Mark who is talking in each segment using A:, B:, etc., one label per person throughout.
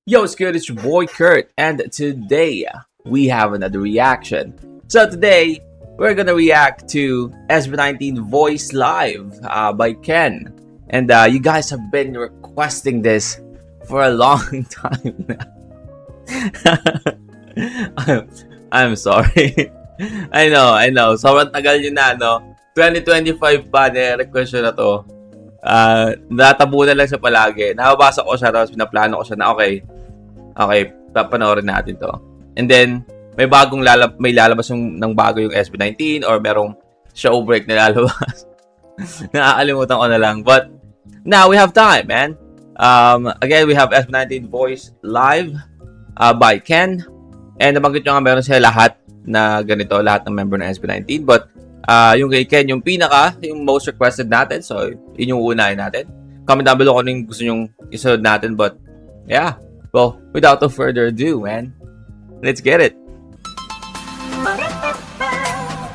A: Yo, it's good, it's your boy Kurt, and today we have another reaction. So today, we're gonna react to SB19 Voice Live by Ken. And you guys have been requesting this for a long time now. I'm sorry. I know. Sobrang tagal nyo na, no? 2025 pa, request nyo na to. Natabo na lang siya palagi. Nakabasa ko siya, tapos pinaplano ko siya na okay, papanoorin natin to. And then, may lalabas ng bago yung SB19 or merong show break na lalabas. Nakakalimutan ko na lang. But, now we have time, man. Again, we have SB19 Voice Live by Ken. And nabanggit nyo nga meron sila lahat na ganito, lahat ng member ng SB19. But, yung kay Ken, yung yung most requested natin. So, yun yung unahin natin. Comment down below kung ano yung gusto nyong isunod natin. But, yeah. Well, without no further ado, man. Let's get it.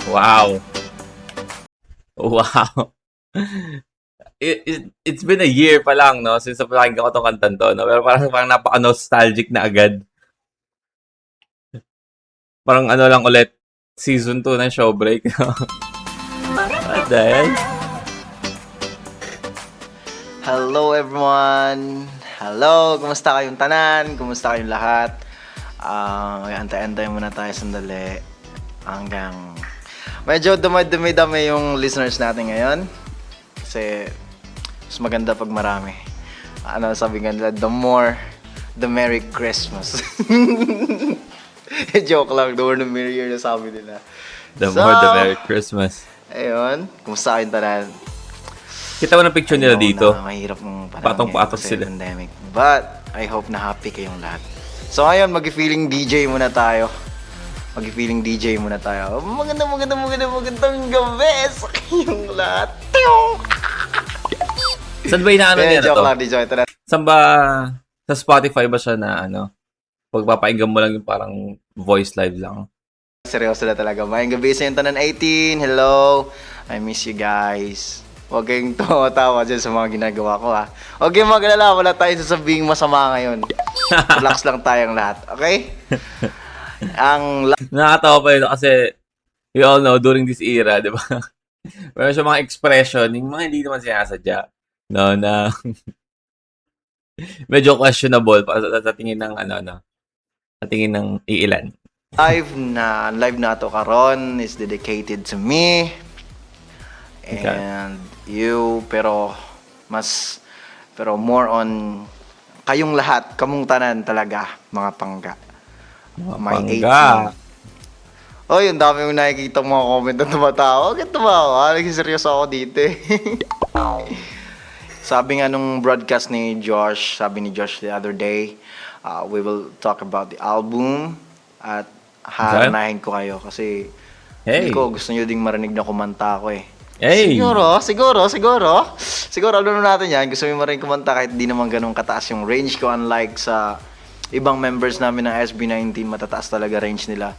A: Wow. It's been a year pa lang, no? Since napakinggan ko itong kantan to, no? Pero parang napaka-nostalgic na agad. Parang ano lang ulit, season 2 ng show break. What the hell?
B: Hello everyone! Hello! Kumusta kayong tanan? Kumusta kayong lahat? Antay-antay muna tayo sandali. Hanggang medyo dumi-dami yung listeners natin ngayon. Kasi mas maganda pag marami. Ano sabi nga nila? The more, the Merry Christmas. Joke lang. The more, the merrier na sabi nila.
A: The more, the Merry Christmas.
B: Ayun. Kumusta kayong tanan?
A: Kita mo na picture nila dito.
B: Mahirap ng
A: patong-patong sila.
B: Pandemic. But, I hope na happy kayong lahat. So, ngayon, mag-feeling DJ muna tayo. Magandang gabi sa kayong lahat.
A: Saan ba inaano niya na to?
B: Joke lang, ito na.
A: Saan ba, sa Spotify ba siya na pagpapainggan mo lang yung parang voice live lang?
B: Seryoso na talaga. Mayang gabi sa yung tanan 18. Hello. I miss you guys. Huwag kayong tawa dyan sa mga ginagawa ko, ha. Huwag kayong mag-alala. Wala tayong sasabing masama ngayon. Relax lang tayong lahat. Okay?
A: Nakakatawa pa yun kasi we all know during this era, di ba? Meron siya mga expression, yung mga hindi naman sinasadya. No, na medyo questionable sa tingin ng sa tingin ng iilan.
B: Live na to karon is dedicated to me. And you, pero more on kayong lahat, kamong tanan talaga, mga pangga.
A: Mga pangga.
B: Oy, ang dami yung nakikita mga comment na tumatawa. Bakit tumawa? Nagsiseryoso ako dito eh. Sabi nga nung broadcast ni Josh, the other day, we will talk about the album at haranahin ko kayo kasi hindi ko gusto nyo ding marinig na kumanta ko eh.
A: Hey.
B: Siguro, alam natin yan. Gusto mo rin kumanta kahit di naman ganun kataas yung range ko. Unlike sa ibang members namin ng SB19, matataas talaga range nila.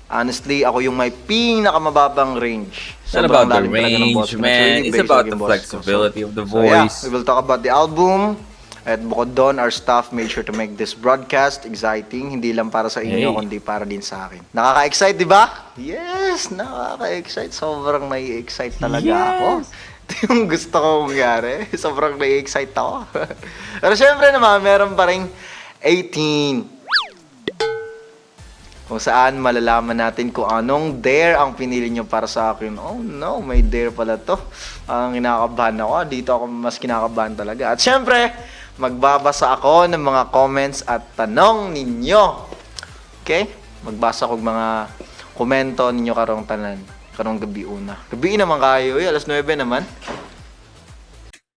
B: Honestly, ako yung may pinakamababang range.
A: It's not about the range, man. It's about the flexibility of the voice.
B: Yeah, we will talk about the album. At bukod doon, our staff made sure to make this broadcast exciting. Hindi lang para sa inyo, kundi para din sa akin. Nakaka-excite, di ba? Yes, nakaka-excite. Sobrang nai-excite talaga ako. Ito yung gusto ko mangyari. Sobrang nai-excite ako. Pero syempre naman, meron pa rin 18. Kung saan malalaman natin kung anong dare ang pinili nyo para sa akin. Oh no, may dare pala to. Ang kinakabahan ako. Dito ako mas kinakabahan talaga. At syempre, magbabasa ako ng mga comments at tanong ninyo. Okay? Magbasa ko mga komento ninyo karong tanan. Karong gabi una. Gabi naman kayo. Alas 9 naman.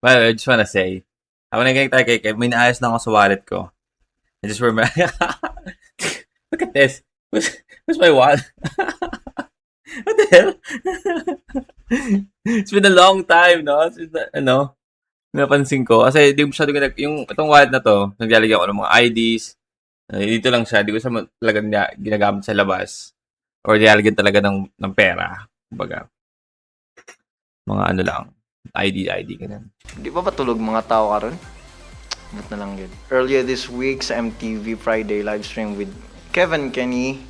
A: Well, I just wanna say, habang nagkakita kay may naayos lang ako sa wallet ko. I just remember, look at this. Where's my wallet? What the hell? It's been a long time, no? Napansin ko. Kasi di masyado yung itong wallet na to, naglalagay ako ng mga IDs. Dito lang siya. Di ko siya talagang ginagamit sa labas. Or nilalagyan talaga ng pera. Kumbaga, mga lang. ID, ganun.
B: Di ba matulog mga tao ka ron? Ba't na lang yun? Earlier this week sa MTV Friday live stream with Kevin Kenny,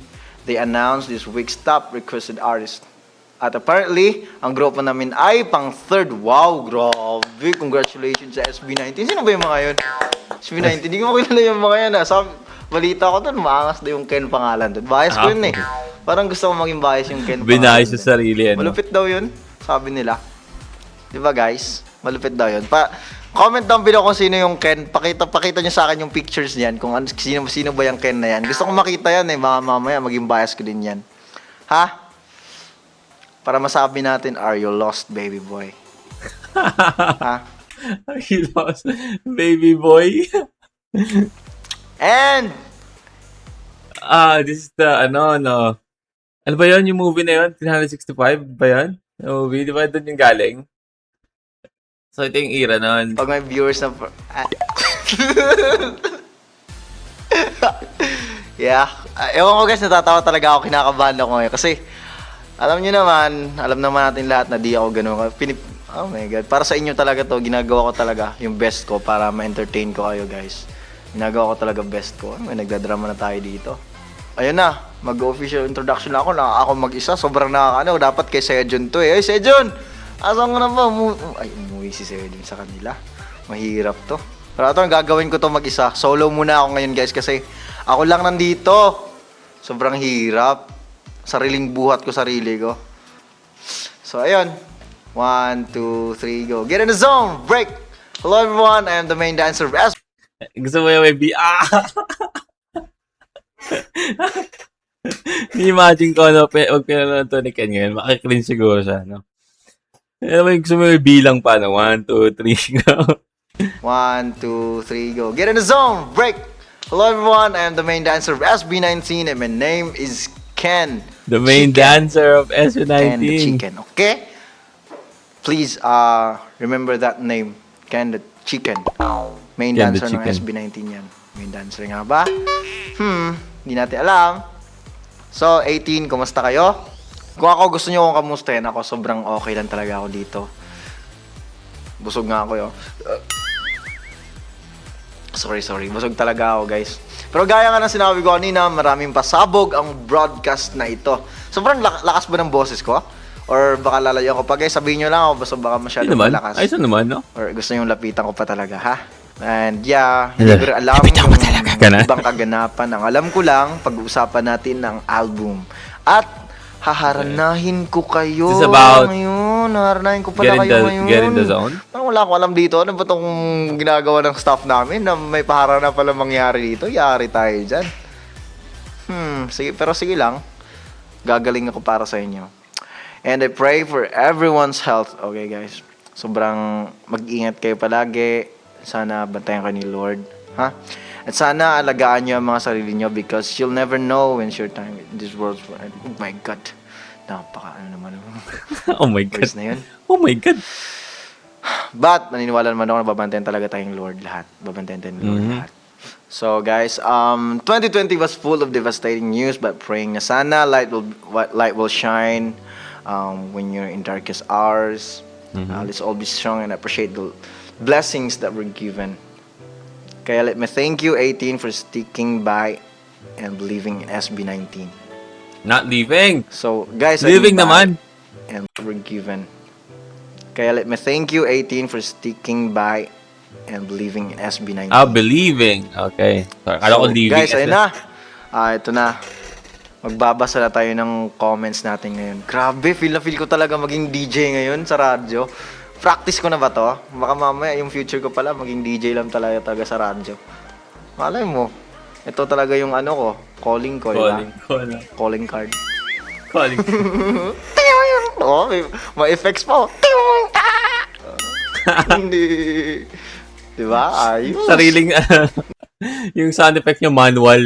B: they announced this week's top requested artist. At apparently, ang grupo namin ay pang third. Wow, grabe. Congratulations sa SB19. Sino ba yung mga yun? SB19, hindi ko makilala yung mga yan. Sabi, balita ko doon, maangas na yung Ken pangalan doon. Bias ko yun eh. Parang gusto ko maging bias yung Ken pangalan.
A: Binayos sa sarili, ano?
B: Malupit daw yun, sabi nila. Di ba guys? Malupit daw yun. Comment down below kung sino yung Ken. Pakita nyo sa akin yung pictures niyan. Kung sino ba yung Ken na yan. Gusto kong makita yan eh. Mamaya maging bias ko din yan. Ha? Para masabi natin, are you lost, baby boy? Ha?
A: Are you lost, baby boy?
B: And,
A: This is the, ano. Ano ba yun? Yung movie na yun? 365 ba yun? Yung movie, di ba doon yung galing? So, ito yung era nun.
B: pag may viewers na... Yeah. Ewan ko guys, natatawa talaga ako, kinakabahan ako ngayon. Kasi, alam naman natin lahat na di ako ganun. Oh my God. Para sa inyo talaga to, ginagawa ko talaga yung best ko para ma-entertain ko kayo guys. Ginagawa ko talaga best ko. May nagdadrama na tayo dito. Ayun na, mag-official introduction na ako. Ako mag-isa, sobrang nakakano. Dapat kay Sejun to eh. Ay, Sejun! Asan ko na ba? Ay, umuwi si Sejun sa kanila. Mahirap to. Pero ito, gagawin ko to mag-isa. Solo muna ako ngayon guys kasi ako lang nandito. Sobrang hirap. Sariling buhat ko, sarili ko. So, ayun. 1, 2, 3, go. Get in the zone! Break! Hello everyone, I am the main dancer.
A: Gusto mo yung may Ni-imagine ko, no, huwag pinanood to ni Ken ngayon. Makikringe siguro siya, no? Ano ba yung gusto mo yung bilang pa, no? 1, 2, 3, go.
B: 1, 2, 3, go. Get in the zone! Break! Hello everyone, I am the main dancer of SB19 and my name is Ken.
A: The main dancer of
B: Ken the
A: SB19.
B: Chicken, okay? Please, remember that name. Ken the Chicken. Main
A: Ken the
B: dancer ng
A: Chicken.
B: SB19 yan. Main dancer nga ba? Hindi natin alam. So, 18, kumusta kayo? Kung ako gusto nyo akong kamustahin, ako sobrang okay lang talaga ako dito. Busog nga ako yun. Sorry. Busog talaga ako, guys. Pero gaya nga ng sinabi ko kanina, maraming pasabog ang broadcast na ito. Sobrang lakas ba ng boses ko? Or baka lalayo ko pa, guys? Sabihin nyo lang ako, baka masyadong
A: Naman.
B: malakas.
A: Ayos na naman, no?
B: Or gusto nyo lapitan ko pa talaga, ha? And yeah, hindi ko rin alam
A: Lapitan mo talaga, ganun.
B: ibang kaganapan. Ang alam ko lang, pag-uusapan natin ng album. At haharanahin ko kayo
A: This is about
B: ngayon. Haharanahin ko pala kayo ngayon.
A: Get in the zone?
B: Parang wala ko alam dito. Ano ba itong ginagawa ng staff namin na may paharana pala mangyari dito? Yari tayo dyan. Sige, pero sige lang. Gagaling ako para sa inyo. And I pray for everyone's health. Okay, guys. Sobrang mag-ingat kayo palagi. Sana bantayan kayo ni Lord. Ha? At sana alagaan nyo ang mga sarili nyo because you'll never know when's your time in this world. Oh my God. Napaka ano naman.
A: Oh my God.
B: Words na yun.
A: Oh my God.
B: But, naniniwala naman ako na babantayan talaga tayong Lord lahat. Babantayan tayong Lord lahat. So guys, 2020 was full of devastating news, but praying na sana light will shine when you're in darkest hours. Let's all be strong and appreciate the blessings that were given. Kaya let me thank you, 18, for sticking by and believing in SB19.
A: Not leaving.
B: So guys,
A: Living naman.
B: And were given. Kaya let me thank you, 18, for sticking by and believing in SB19.
A: Believing. Okay. Sorry, akala ko leaving.
B: Guys, ayun na. Ito na. Magbabasa na tayo ng comments natin ngayon. Grabe, feel ko talaga maging DJ ngayon sa radyo. Practice ko na ba to? Baka mamaya yung future ko pala, maging DJ lang talaga sa radyo. Malay mo. Ito talaga yung ano ko, calling ko, diba? Calling card.
A: Calling.
B: Oh, may effects pa. Hindi. Diba? Ayos.
A: Sariling, yung sound effect nyo, manual.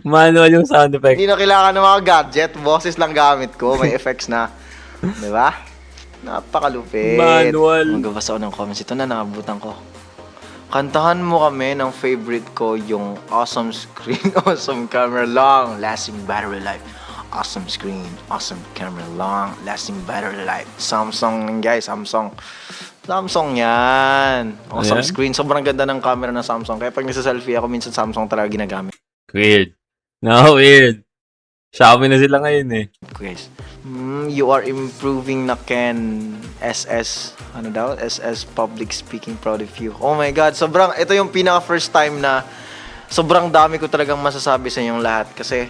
A: Manual yung sound effect.
B: Hindi na kailangan ng mga gadget. Boses lang gamit ko. May effects na. Diba? Napakalupit.
A: Manual.
B: Magbabasa ako ng comments. Ito na, nakabutan ko. Kantahan mo kami ng favorite ko, yung awesome screen, awesome camera, long lasting battery life. Awesome screen, awesome camera, long lasting battery life. Samsung, guys, Samsung. Samsung yan. O,
A: Ayan.
B: screen. Sobrang ganda ng camera ng Samsung. Kaya pag nasa-selfie ako, minsan Samsung talaga ginagamit.
A: Weird. No, weird. Xiaomi na sila ngayon eh.
B: Guys. You are improving na Ken SS. Ano daw? SS Public Speaking, proud of you. Oh my God. Sobrang, ito yung pinaka first time na sobrang dami ko talagang masasabi sa inyong lahat. Kasi,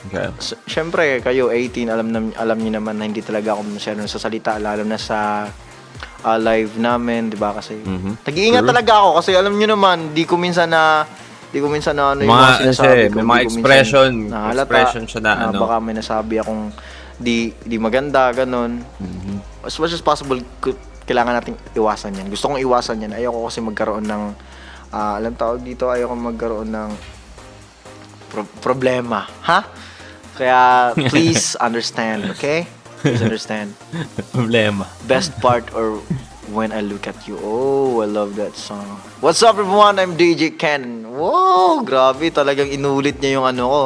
A: Okay.
B: syempre, kayo 18, alam niyo naman na hindi talaga ako masyadong sasalita, lalo na sa live namin, di ba? Kasi, nag-iingat
A: True.
B: talaga ako kasi alam niyo naman, di ko minsan na ano yung
A: Mga,
B: sinasabi ko.
A: may mga
B: Di ko minsan
A: expression.
B: nahalata
A: Expression siya na ano.
B: baka may nasabi akong di maganda, ganun. As much as possible, kailangan nating iwasan yan. Gusto kong iwasan yan. Ayoko kasi magkaroon ng, alam tawag dito, ayoko magkaroon ng problema. Ha? Kaya, please understand, okay? Please understand.
A: Problema.
B: Best part or when I look at you. Oh, I love that song. What's up everyone? I'm DJ Ken. Wow, grabe. Talagang inulit niya yung ano ko.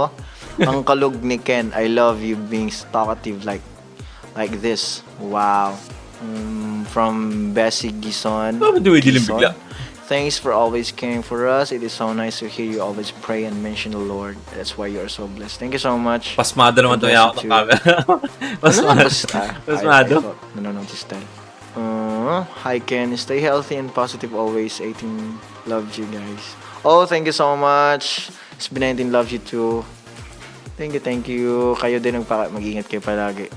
B: Ang kalog ni Ken. I love you being talkative like this. Wow. From Bessie Gison.
A: Bakit dumidilim
B: Gison.
A: bigla?
B: Thanks for always caring for us. It is so nice to hear you always pray and mention the Lord. That's why you are so blessed. Thank you so much.
A: Pasmado naman to
B: God bless
A: yung
B: you
A: ng camera. Pasmado. Pasmado.
B: Nanonotice tayo. Hi Ken, stay healthy and positive always. 18 loves you guys. Oh, thank you so much. SB19 loves you too. Thank you. Kayo din mag-ingat kayo palagi.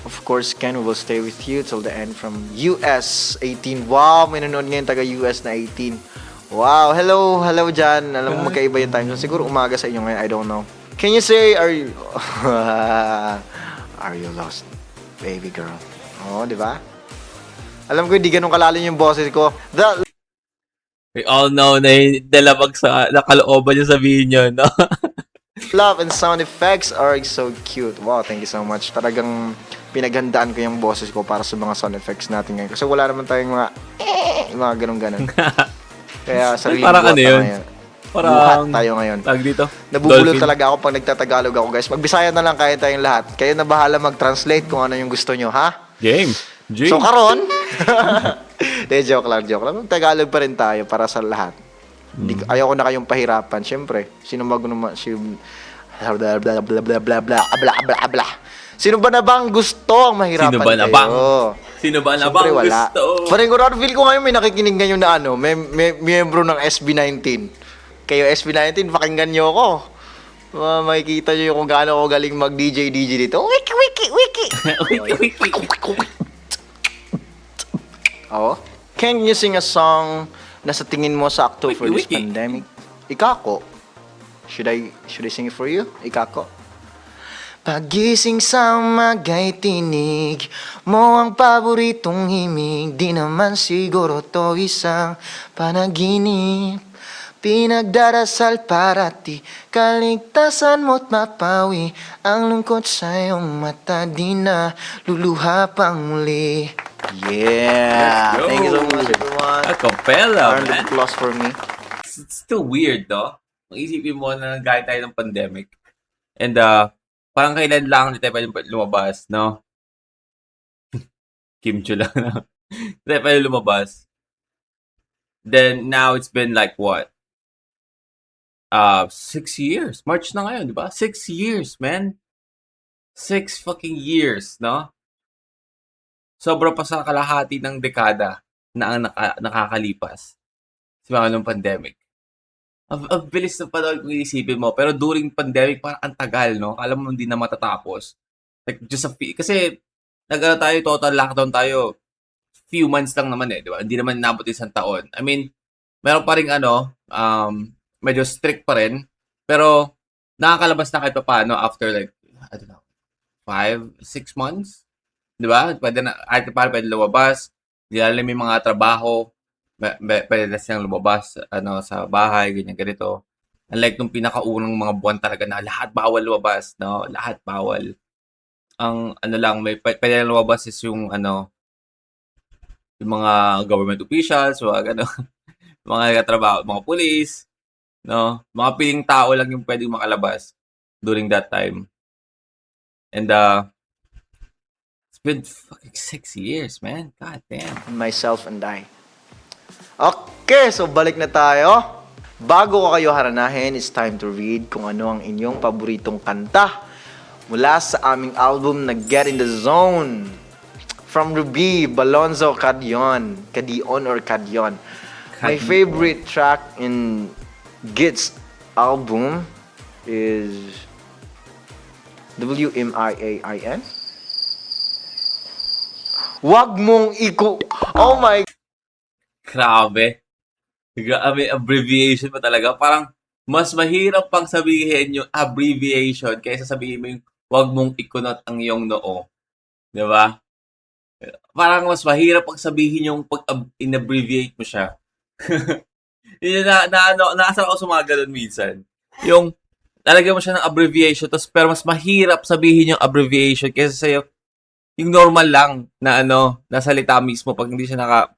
B: Of course, Ken, we will stay with you till the end from US 18. Wow, may nanonood ngayon taga US na 18. Wow, hello dyan. Alam mo magkaiba yung time zone. Siguro umaga sa inyo ngayon, I don't know. Can you say, are you lost, baby girl? Oh, di ba? Alam ko hindi ganun kalalim yung boses ko.
A: We all know na dalabag sa nakalooban niya sabihin yun, no?
B: Love and sound effects are so cute. Wow, thank you so much. Talagang pinaghandaan ko yung boses ko para sa mga sound effects natin ngayon. Kasi wala naman tayong mga ganun-ganun. Kaya sarili
A: parang
B: buhat
A: ano
B: na
A: yun?
B: ngayon.
A: Parang,
B: Buhat tayo ngayon.
A: tag dito.
B: Nabubulol
A: Dolphin.
B: talaga ako pag nagtatagalog ako, guys. Magbisaya na lang kaya tayong lahat. Kayo na bahala mag-translate kung ano yung gusto nyo, ha?
A: Game. G.
B: So, karon. De, joke lang. Tagalog pa rin tayo para sa lahat. Ayoko na kayong pahirapan. Siyempre, sino ba naman, bla bla bla bla bla bla bla. Sino ba na bang gusto ang mahirapan
A: Sino ba na
B: kayo?
A: bang? Sino ba na
B: Siyempre,
A: bang
B: wala.
A: gusto?
B: Parang feel ko ngayon may nakikinig ngayon na may miyembro ng SB19. Kayo SB19, pakinggan nyo ako. Makikita nyo kung gaano ako galing mag-DJ dito. Wiki. Oh. Can you sing a song na sa tingin mo sakto for this
A: Wiki.
B: pandemic? Ikako. Should I sing it for you? Ikako. Pagising sa umaga'y tinig mo ang paboritong himig. Di naman siguro to isang panaginip. Pinagdarasal para ti kaligtasan mo't mapawi ang lungkot sa iyong mata. Di na luluha pang muli. Yeah!
A: Let's go.
B: Thank you so much, everyone.
A: A capella,
B: Round of
A: man.
B: applause for me.
A: It's still weird, no? Kung isipin mo na gaya tayo ng pandemic. And, parang kailan lang hindi tayo pwede lumabas, no? Kim Chu lang, no? Hindi tayo pwede lumabas. Then, now it's been like, what? 6 years. March na ngayon, di ba? 6 years, man. 6 fucking years, no? Sobra pa sa kalahati ng dekada na ang nakakalipas sa mga ng pandemic. Ang bilis ng panahon kung iisipin mo. Pero during pandemic, parang ang tagal, no? Alam mo, hindi na matatapos. Like, just kasi, tayo, total lockdown tayo. Few months lang naman di ba? Hindi naman nabot isang taon. I mean, meron pa rin medyo strict pa rin. Pero, nakakalabas na kahit pa paano after like, I don't know, 5-6 months? Di ba? Pwede na, kahit pa pwede lumabas. Hindi alam may mga trabaho. Pwede na silang lumabas sa bahay, ganito. Unlike nung pinakaunang mga buwan talaga na lahat bawal lumabas, no? Lahat bawal. Ang lang, may pwede na lumabas is yung yung mga government officials, mga trabaho, mga police, no? Mga piling tao lang yung pwedeng makalabas during that time. And Good fucking 6 years, man. God damn.
B: Myself and I. Okay, so balik na tayo. Bago ko kayo haranahin, it's time to read kung ano ang inyong paboritong kanta mula sa aming album na Get in the Zone. From Ruby Balonzo Cadion. Cadion or Cadion. My favorite track in Git's album is WMIAIN. Wag mong Oh my...
A: Grabe. May abbreviation pa talaga. Parang mas mahirap pang sabihin yung abbreviation kaysa sabihin mo yung wag mong ikunot ang iyong noo. Di ba? Parang mas mahirap pang sabihin yung pag in-abbreviate mo siya. Yun naasar ako sa mga ganun minsan. Yung lalagyan mo siya ng abbreviation pero mas mahirap sabihin yung abbreviation kaysa sa'yo yung normal lang na nasalita mismo pag hindi siya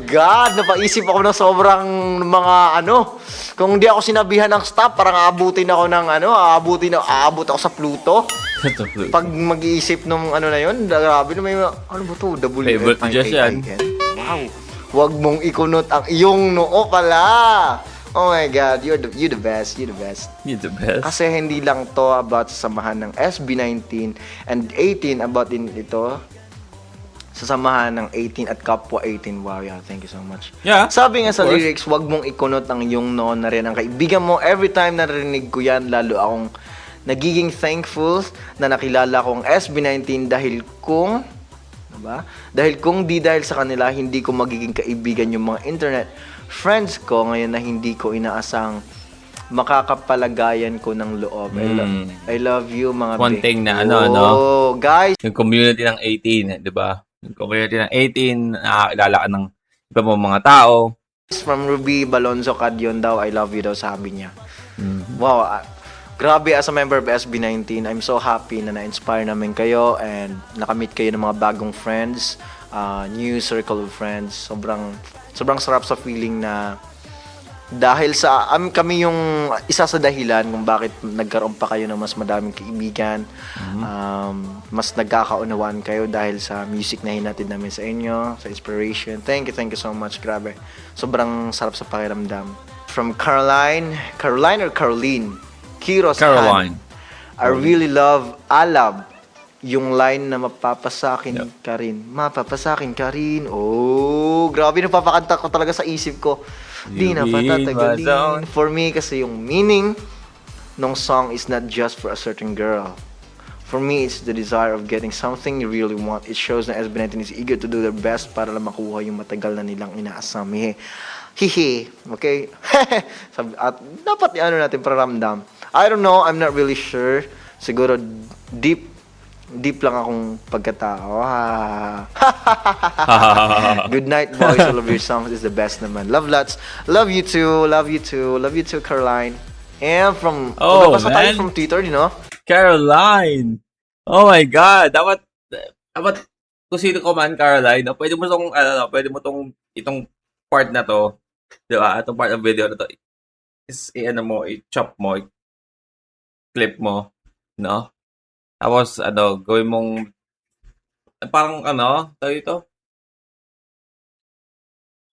B: God, napaisip ako ng sobrang mga kung hindi ako sinabihan ng stop, parang aabutin aabot ako sa Pluto. Pag mag-iisip nung na yun, grabe na may ano ba to?
A: Favorite mo just yan.
B: Wow. Wag mong ikunot ang iyong noo pala. Oh my God, you're the best.
A: You're the best.
B: Kasi hindi lang to about sa samahan ng SB19 and 18 about din ito sa samahan ng 18 at kapwa 18. Wow, yeah, thank you so much.
A: Yeah.
B: Sabi nga sa lyrics, wag mong ikunot ang iyong noon na rin ang kaibigan mo. Every time na narinig ko yan, lalo akong nagiging thankful na nakilala ko ang SB19 dahil kung di dahil sa kanila, hindi ko magiging kaibigan yung mga internet friends ko ngayon na hindi ko inaasang makakapalagayan ko ng loob. I love you, mga
A: One thing na
B: guys.
A: Yung community ng 18, di ba? Yung community ng 18, nakakilala ka ng iba mong mga tao.
B: From Ruby Balonzo Cadion daw, I love you daw, sabi niya. Wow, grabe, as a member of SB19, I'm so happy na na-inspire namin kayo and nakamit kayo ng mga bagong friends, new circle of friends. Sobrang sarap sa feeling na dahil sa kami yung isa sa dahilan kung bakit nagkaroon pa kayo ng mas madaming kaibigan, mas nagkakaunawaan kayo dahil sa music na hinatid namin sa inyo, sa inspiration. Thank you so much. Grabe. Sobrang sarap sa pakiramdam. From Caroline or Caroline? Kiros
A: Caroline.
B: Han. I really love Alab. Yung line na mapapasakin ka rin. Mapapasakin ka rin. Oh, grabe, napapakanta ko talaga sa isip ko. Di na patatagalin. For me, kasi yung meaning ng song is not just for a certain girl. For me, it's the desire of getting something you really want. It shows na SB19 is eager to do their best para lang makuha yung matagal na nilang inaasam. Hihi. Okay? At dapat natin paramdam. I don't know, I'm not really sure. Siguro deep lang akong pagkatao. Good night, boys. All of your songs is the best naman. Love lots. Love you too, Caroline. And from tayo from Twitter,
A: Caroline. Oh my God. Dapat kung sino ko man, Caroline, pwede mo itong part na to, di ba? Itong part ng video na to, i-chop mo, i-clip mo, no? Tapos, gawin mong, parang, tawag ito?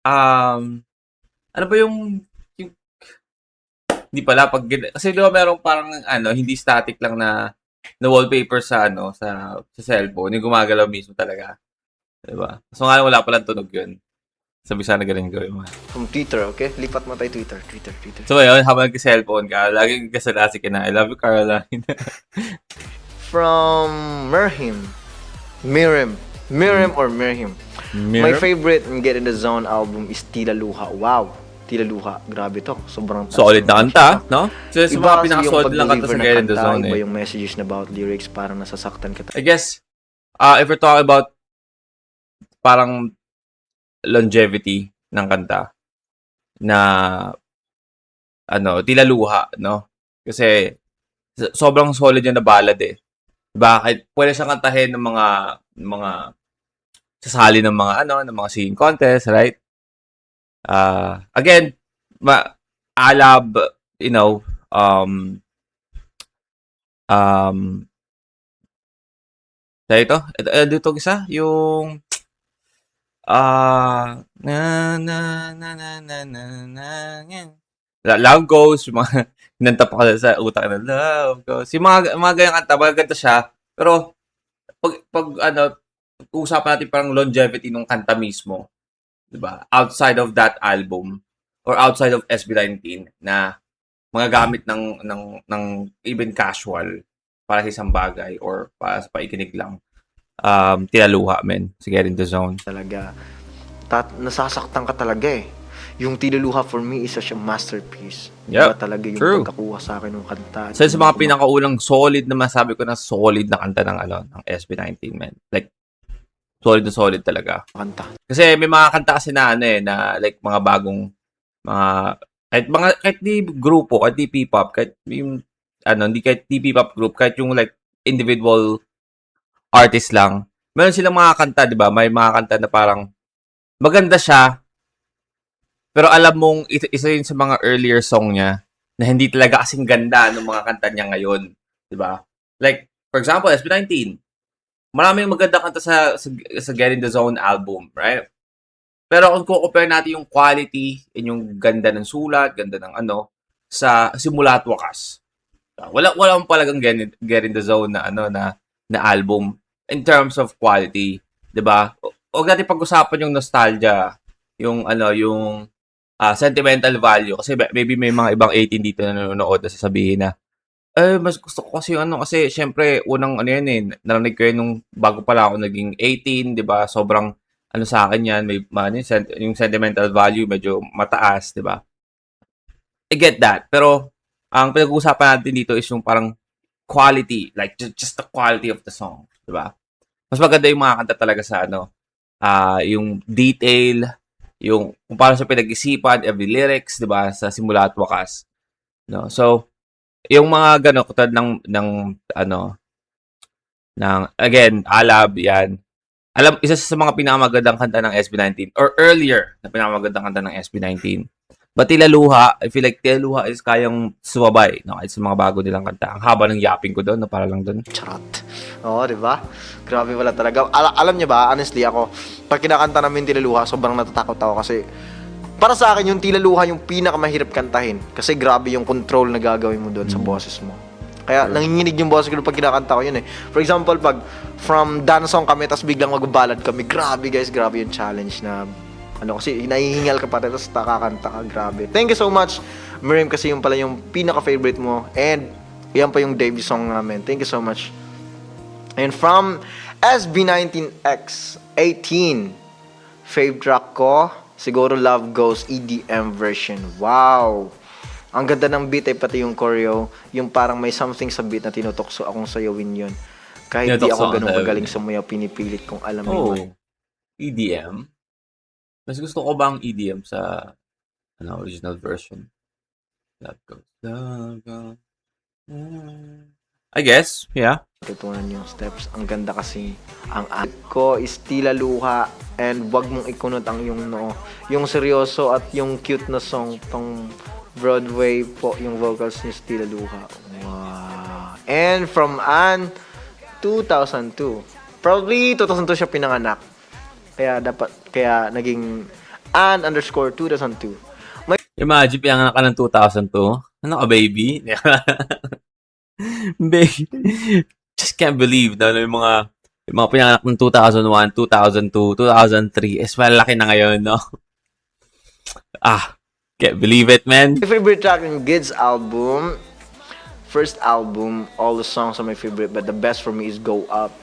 A: Ano ba yung hindi pala, kasi di ba merong parang, hindi static lang na wallpaper sa cellphone, yung gumagalaw mismo talaga. Diba? So, nga wala palang tunog yun. Sabi sana ganun gawin mo.
B: From Twitter, okay? Lipat mo tayo Twitter.
A: So, yun, habang nag-cellphone ka, laging kasalasi ka na, I love you, Caroline.
B: From Miriam or Mirhim. My favorite Get in the Zone album is Tila Luha. Wow, Tila Luha. Grabe to. Sobrang
A: solid na kanta, no? So, sa mga pinaka-solid lang kanta sa Get in the Zone.
B: Iba yung messages about lyrics, parang nasasaktan ka.
A: I guess, if we're talking about parang longevity ng kanta na Tila Luha, no? Kasi sobrang solid yung na ballad eh. Bakit pwede siyang kantahin ng mga sasali ng mga singing contest, right? Again, Alab, Kaya dito isa, yung, na, na, na, na, na, na, na, yan. Love Goes, yung mga, hinanta pa ka sa utak na, Love Goes. Yung mga ganyang kanta, magaganda siya. Pero, usapan natin parang longevity ng kanta mismo, di ba? Outside of that album, or outside of SB19, na magagamit ng even casual para sa isang bagay or para sa paikinig lang. Tinaluha, men. Si Get in the Zone.
B: Talaga. Nasasaktan ka talaga eh. Yung Tiluluha for me is such a masterpiece.
A: Yep,
B: Iba talaga yung
A: true.
B: pagkakuha sa akin ng kanta.
A: Sa mga pinakaulang solid na masabi ko na solid na kanta ng SB19, men. Like, solid talaga.
B: Kanta.
A: Kasi may mga kanta kasi na na like mga bagong mga kahit di grupo, kahit di P-pop, kahit yung hindi kahit di P-pop group, kahit yung like individual artist lang. Meron silang mga kanta, 'di ba? May mga kanta na parang maganda siya, pero alam mong isa yun sa mga earlier song niya na hindi talaga kasing ganda ng mga kanta niya ngayon, 'di ba? Like for example, SB19. Maraming maganda kanta sa Get in the Zone album, right? Pero kung compare natin yung quality and yung ganda ng sulat, ganda ng sa simula at wakas. Wala palagang Get in the Zone na na album in terms of quality, 'di ba? Huwag natin pag-usapan yung nostalgia, yung yung sentimental value kasi maybe may mga ibang 18 dito na nanonood na sasabihin na mas gusto ko kasi yung kasi syempre unang yan narinig ko yun nung bago pala ako naging 18, 'di ba? Sobrang sa akin yan, may yung sentimental value medyo mataas, 'di ba? I get that. Pero ang pinag-uusapan natin dito is yung parang quality, like just the quality of the song, 'di ba? Mas maganda yung mga kanta talaga sa yung detail, yung kung paano siya pinag-isipan, every lyrics, 'di ba, sa simula at wakas. No? So, yung mga gano'n katulad ng again, Alab, yan. Isa sa mga pinakamagandang kanta ng SB19 or earlier na pinakamagandang kanta ng SB19. But Tilaluha, I feel like Tilaluha is kayang sumabay, no? Kahit sa mga bago nilang kanta. Ang haba ng yapping ko doon, no? Para lang doon.
B: Charot. Oo, di ba? Grabe pala talaga. Alam niyo ba, honestly ako, pag kinakanta namin Tilaluha, sobrang natatakot ako kasi para sa akin yung Tilaluha yung pinakamahirap kantahin kasi grabe yung control na gagawin mo doon sa boses mo. Kaya nanginginig yung boses ko pag kinakanta ko yun eh. For example, pag from dance song kami tapos biglang magbabalad kami, grabe guys, grabe yung challenge na kasi nahihingal ka pa tapos nakakanta ka, grabe. Thank you so much, Miriam, kasi yung pala yung pinaka-favorite mo and yan pa yung debut song namin. Thank you so much. And from SB19X 18, fave track ko, siguro Love Goes EDM version. Wow! Ang ganda ng beat ay pati yung choreo, yung parang may something sa beat na tinutokso akong sayawin yun. Kahit di ako ganun magaling sumayaw, pinipilit kong alam mo yun.
A: EDM? Mas gusto ko ba ang EDM sa original version? That goes. I guess, yeah.
B: Tutunan yung steps. Ang ganda kasi. Ang ko is Tilaluha and wag mong ikunot ang yung yung seryoso at yung cute na song pang Broadway po yung vocals ni Tilaluha. Wow. And from Ann 2002. Probably 2002 siya pinanganak. Kaya naging Ann_2002.
A: Imagine, pinanganak ka ng 2002. Ano ka, baby? Baby. Just can't believe na yung mga pinanganak ng 2001, 2002, 2003 is malaki na ngayon, no? Can't believe it, man.
B: My favorite track in Gid's album, first album, all the songs are my favorite, but the best for me is Go Up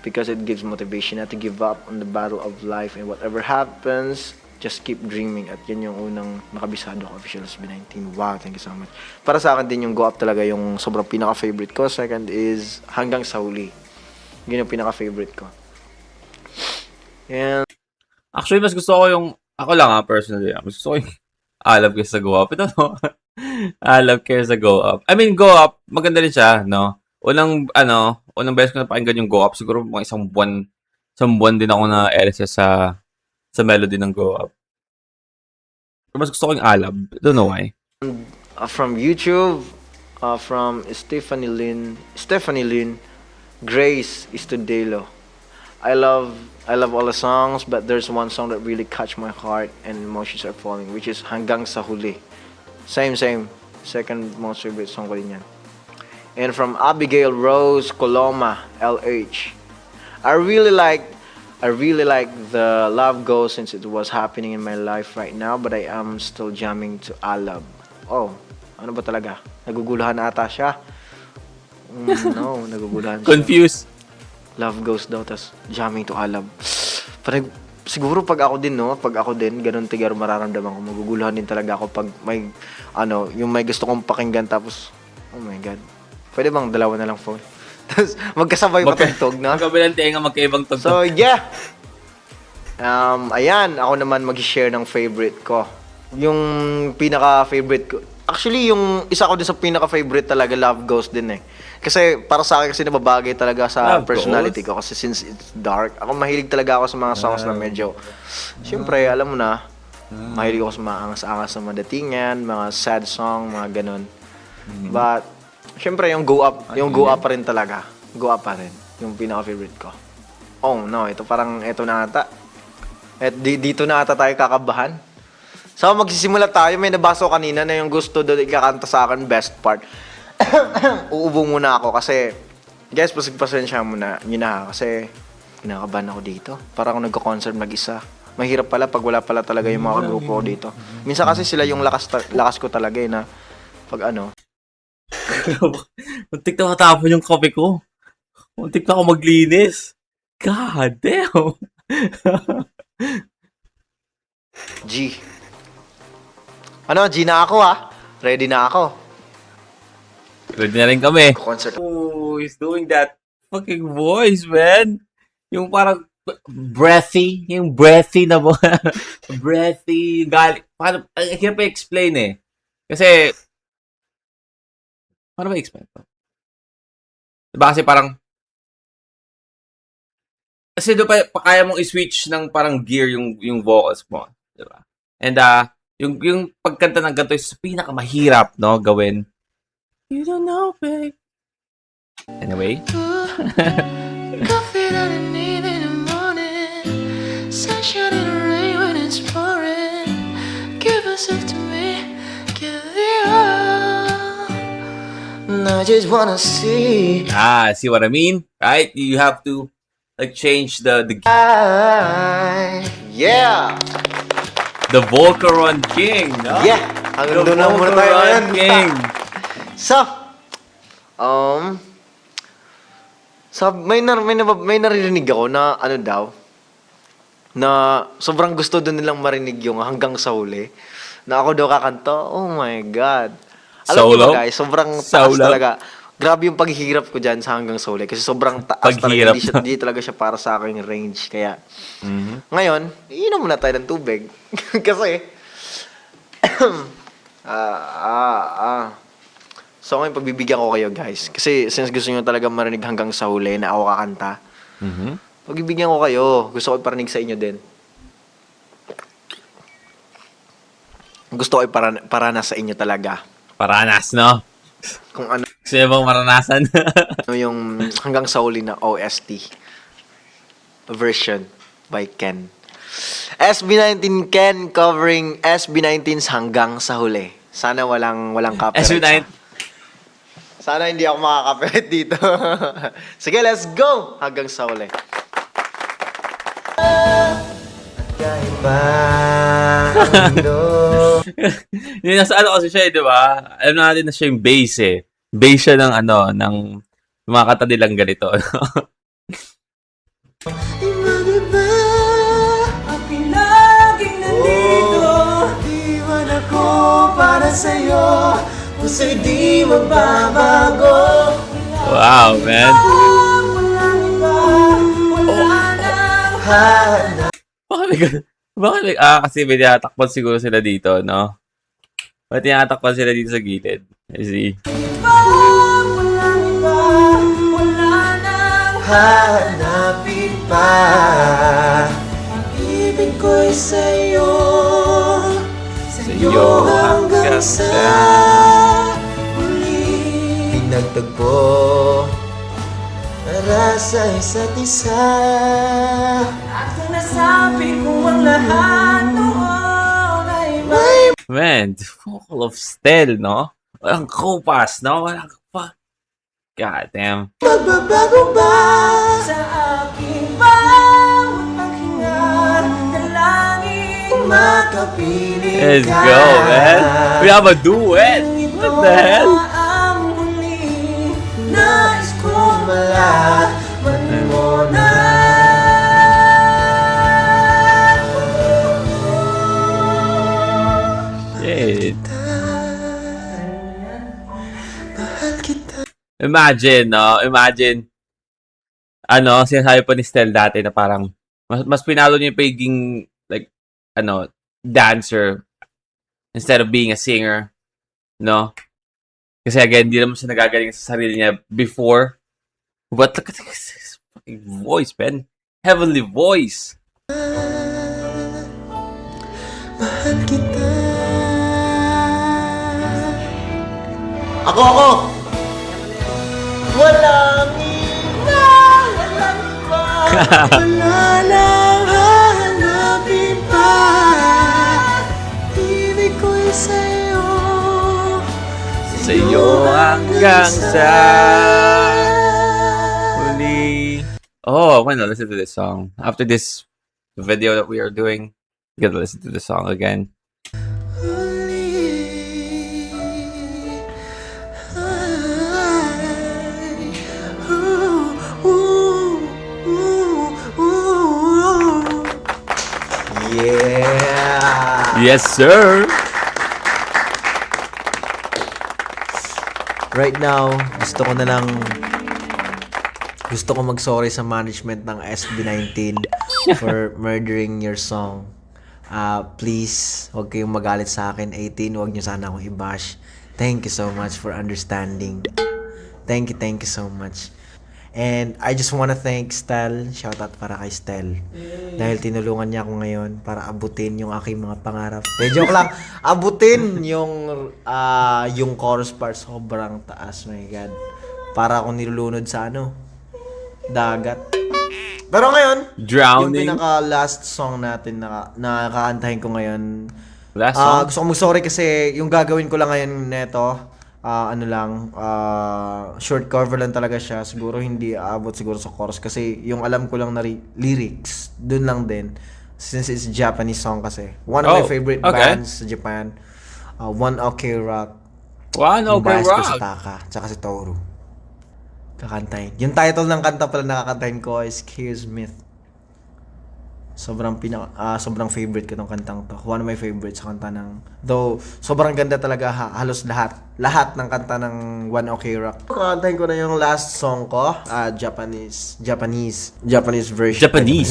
B: because it gives motivation not to give up on the battle of life and whatever happens, just keep dreaming. At yun yung unang nakabisado ko, Official SB19. Wow, thank you so much. Para sa akin din yung Go Up talaga yung sobrang pinaka-favorite ko. Second is Hanggang sa Huli. Yun yung pinaka-favorite ko. And
A: actually, mas gusto ko yung, ako lang personally, mas gusto ko yung Alab kaysa Go Up. Ito, no? Alab kaysa Go Up. I mean, Go Up, maganda rin siya, no? Unang beses ko napakinggan yung Go Up, siguro mga isang buwan din ako na LSS sa melody ng Go Up. Pero mas gusto ko yung Alab. I don't know why.
B: From YouTube, from Stephanie Lynn, Grace Estudillo. I love all the songs, but there's one song that really catch my heart and emotions are falling, which is Hanggang sa Huli. Same. Second most favorite song ko din yan. And from Abigail Rose Coloma, LH. I really like the Love Goes since it was happening in my life right now, but I am still jamming to Alab. Oh, ano ba talaga? Naguguluhan ata siya. No, naguguluhan siya.
A: Confused.
B: Love Goes daw, tas jamming to Alab. Parang, siguro pag ako din, ganun tigaro mararamdaman ko. Maguguluhan din talaga ako pag may, yung may gusto kong pakinggan, tapos, oh my God. Pwede bang dalawa na lang phone? Tapos, magkasabay matugtog, no?
A: Magkabilang tenga, magkaibang tugtog.
B: So, yeah. Ayan, ako naman mag-share ng favorite ko. Yung pinaka-favorite ko. Actually, yung isa ko din sa pinaka-favorite talaga, Love Goes din eh. Kasi para sa akin kasi nababagay talaga sa
A: Love
B: personality
A: Goes?
B: ko. Kasi since it's dark, ako mahilig talaga ako sa mga songs na medyo, siyempre, alam mo na, mahilig ako sa mga angas-angas na madatingan, mga sad song, mga ganun. But, siyempre, yung go up pa rin talaga. Go up pa rin. Yung pinaka-favorite ko. Oh, no, ito na ata. Dito na ata tayo kakabahan. So, magsisimula tayo. May nabasa ko kanina na yung gusto doon ikakanta sa akin, best part. Uubo muna ako kasi, guys, pasensya muna. Yun na, kasi kinakabahan ako dito. Para ako nagko-concert mag-isa. Mahirap pala pag wala pala talaga yung mga grupo ko dito. Minsan kasi sila yung lakas ko talaga na pag
A: Muntik na matapon yung kape ko. Muntik na ako maglinis. God damn.
B: G. G na ako Ready na ako.
A: Ready na rin kami.
B: Concert.
A: Oh, he's doing that fucking voice, man. Yung parang breathy. Yung breathy na mo. Breathy. Galing. Paano? Ang hirap i-explain eh. Kasi, paano ba i-explain to? Diba kasi parang, kasi doon pa kaya mong i-switch ng parang gear yung vocals mo. Diba? And, yung pagkanta ng ganito is pinakamahirap, no, gawin. You don't know, babe. Anyway.
C: Coffee that I need in the morning, sunshine in the rain when it's pouring. Give yourself to me, give it all. And I just wanna see.
A: See what I mean? Right? You have to like change the
B: Yeah!
A: the Volcaron King, no?
B: Yeah! Hanggang doon lang muna tayo ngayon.
A: King.
B: So, may naririnig ako na na sobrang gusto doon nilang marinig yung Hanggang sa Huli. Na ako daw kakanta. Oh my God. Alam niyo ba guys, sobrang taas talaga. Grabe yung paghihirap ko dyan sa Hanggang sa Huli kasi sobrang taas talaga. Hindi talaga siya para sa aking range. Kaya, ngayon, iinom muna tayo ng tubig. Kasi, So, ngayon pagbibigyan ko kayo guys. Kasi since gusto nyo talaga marinig Hanggang sa Huli na ako kakanta, pagbibigyan ko kayo. Gusto ko iparinig sa inyo din. Gusto ko iparanas sa inyo talaga.
A: Paranas, no?
B: Kung ano
A: Gusto niyo bang maranasan?
B: yung Hanggang sa Huli na OST version by Ken. SB19 Ken covering SB19's Hanggang sa Huli. Sana walang copyright.
A: SB19.
B: Sana hindi ako makaka-copyright dito. Sige, let's go! Hanggang sa Huli. Kahit pa
A: Yun, nasa kasi siya, di ba? Alam natin na siya yung bass eh. Bass siya ng ng mga kanta nilang ganito.
C: Iba-iba, ako'y laging nandito. Iwan ako para sa'yo, puso'y di magbabago.
A: Wow, man.
C: Walang iba, wala nang hanap.
A: Bakit kasi may tinatakpan siguro sila dito, no? Bakit tinatakpan sila dito sa gilid? I see.
C: Walang iba, wala nang hanapin pa. Ang ibig ko'y sa'yo, sa'yo hanggang sa huli.
B: Pinagtagpo
C: para sa isa't isa. At kung nasabi ko ang lahat noon ay may
A: Man, the vocal of Stel, no? Walang kopas, no? Walang pa. God damn.
C: magbabago ba sa aking bawat paghinga? Dalangin makapiling
A: Let's
C: ka.
A: go, man. We have a duet. What the hell?
C: Ang huli, nais kong malaman mo na.
A: Shit.
C: Mahal kita.
A: Imagine, no? Imagine, sinasabi pa ni Stel dati na parang, mas pinalo niya yung pagiging, like, dancer instead of being a singer, no? Kasi again, hindi naman siya nagagaling sa sarili niya before. But look at this fucking voice, man. Heavenly voice.
C: Mahal kita.
B: Ako!
C: Walang iba, walang iba. Wala nang hahanapin pa. Ibig ko'y sa'yo.
A: Sa iyo hanggang sa huli. Oh, why not listen to this song? After this video that we are doing, you gotta listen to the song again.
B: Yeah!
A: Yes, sir!
B: Right now, gusto ko mag-sorry sa management ng SB19 for murdering your song. Please, huwag kayong magalit sa akin. 18, huwag niyo sana akong i-bash. Thank you so much for understanding. Thank you so much. And I just wanna thank Stel. Shoutout para kay Stel. Dahil tinulungan niya ako ngayon para abutin yung aking mga pangarap. Joke lang. Abutin yung chorus part sobrang taas. My God. Para akong nilulunod sa dagat. Pero ngayon,
A: Drowning.
B: yung pinaka-last song natin na nakakantahin ko ngayon.
A: Last song?
B: Gusto ko mag-sorry kasi yung gagawin ko lang ngayon neto, short cover lang talaga siya. Siguro hindi aabot siguro sa chorus kasi yung alam ko lang na lyrics, dun lang din. Since it's Japanese song kasi. One of my favorite bands sa Japan. One Ok Rock.
A: One Ok
B: Bias ko
A: Rock.
B: si Taka, tsaka si Toru. Kakantahin. Yung title ng kanta pala nakakantahin ko is Chaos Myth. Sobrang favorite ko tong kantang to. One of my favorites sa kanta ng... Though, sobrang ganda talaga halos lahat. Lahat ng kanta ng One Ok Rock. Kakantahin ko na yung last song ko. Japanese version.
A: Japanese.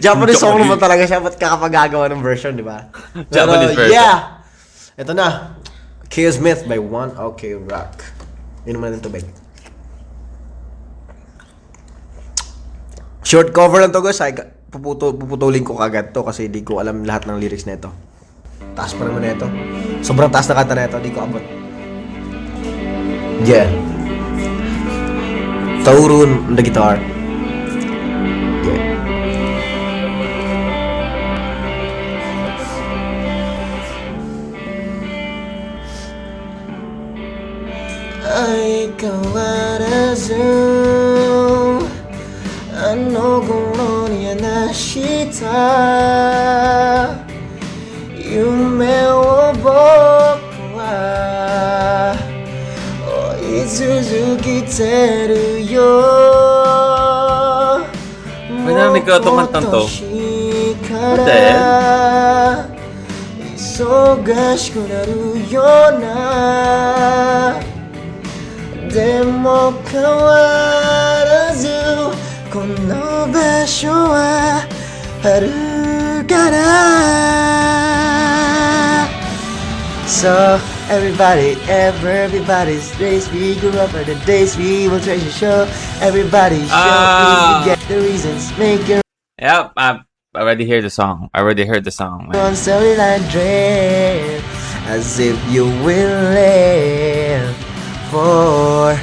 B: Japanese song naman talaga siya. Ba't kakapagagawa ng version, di ba?
A: Japanese version.
B: Yeah! Ito na. Chaos Myth by One Ok Rock. Yun naman ng tubig. Short cover lang to guys. Puputulin ko kagad to kasi di ko alam lahat ng lyrics nito. Taas pa naman nito. Sobrang taas na kanta nito, di ko abot. Yeah. Toru on the guitar. Yeah.
C: Ay kawarazu ano頃に話した夢を僕は追い続けてるよ
A: May narinig ko itong kantang to. What the hell?
C: 忙しくなるようなでも変わらずこの場所はあるから So everybody's days we grew up are the days we will treasure show Everybody show me get the reasons make your
A: Yep, I already heard the song. I already heard the song, man.
C: own storyline dream As if you will live forever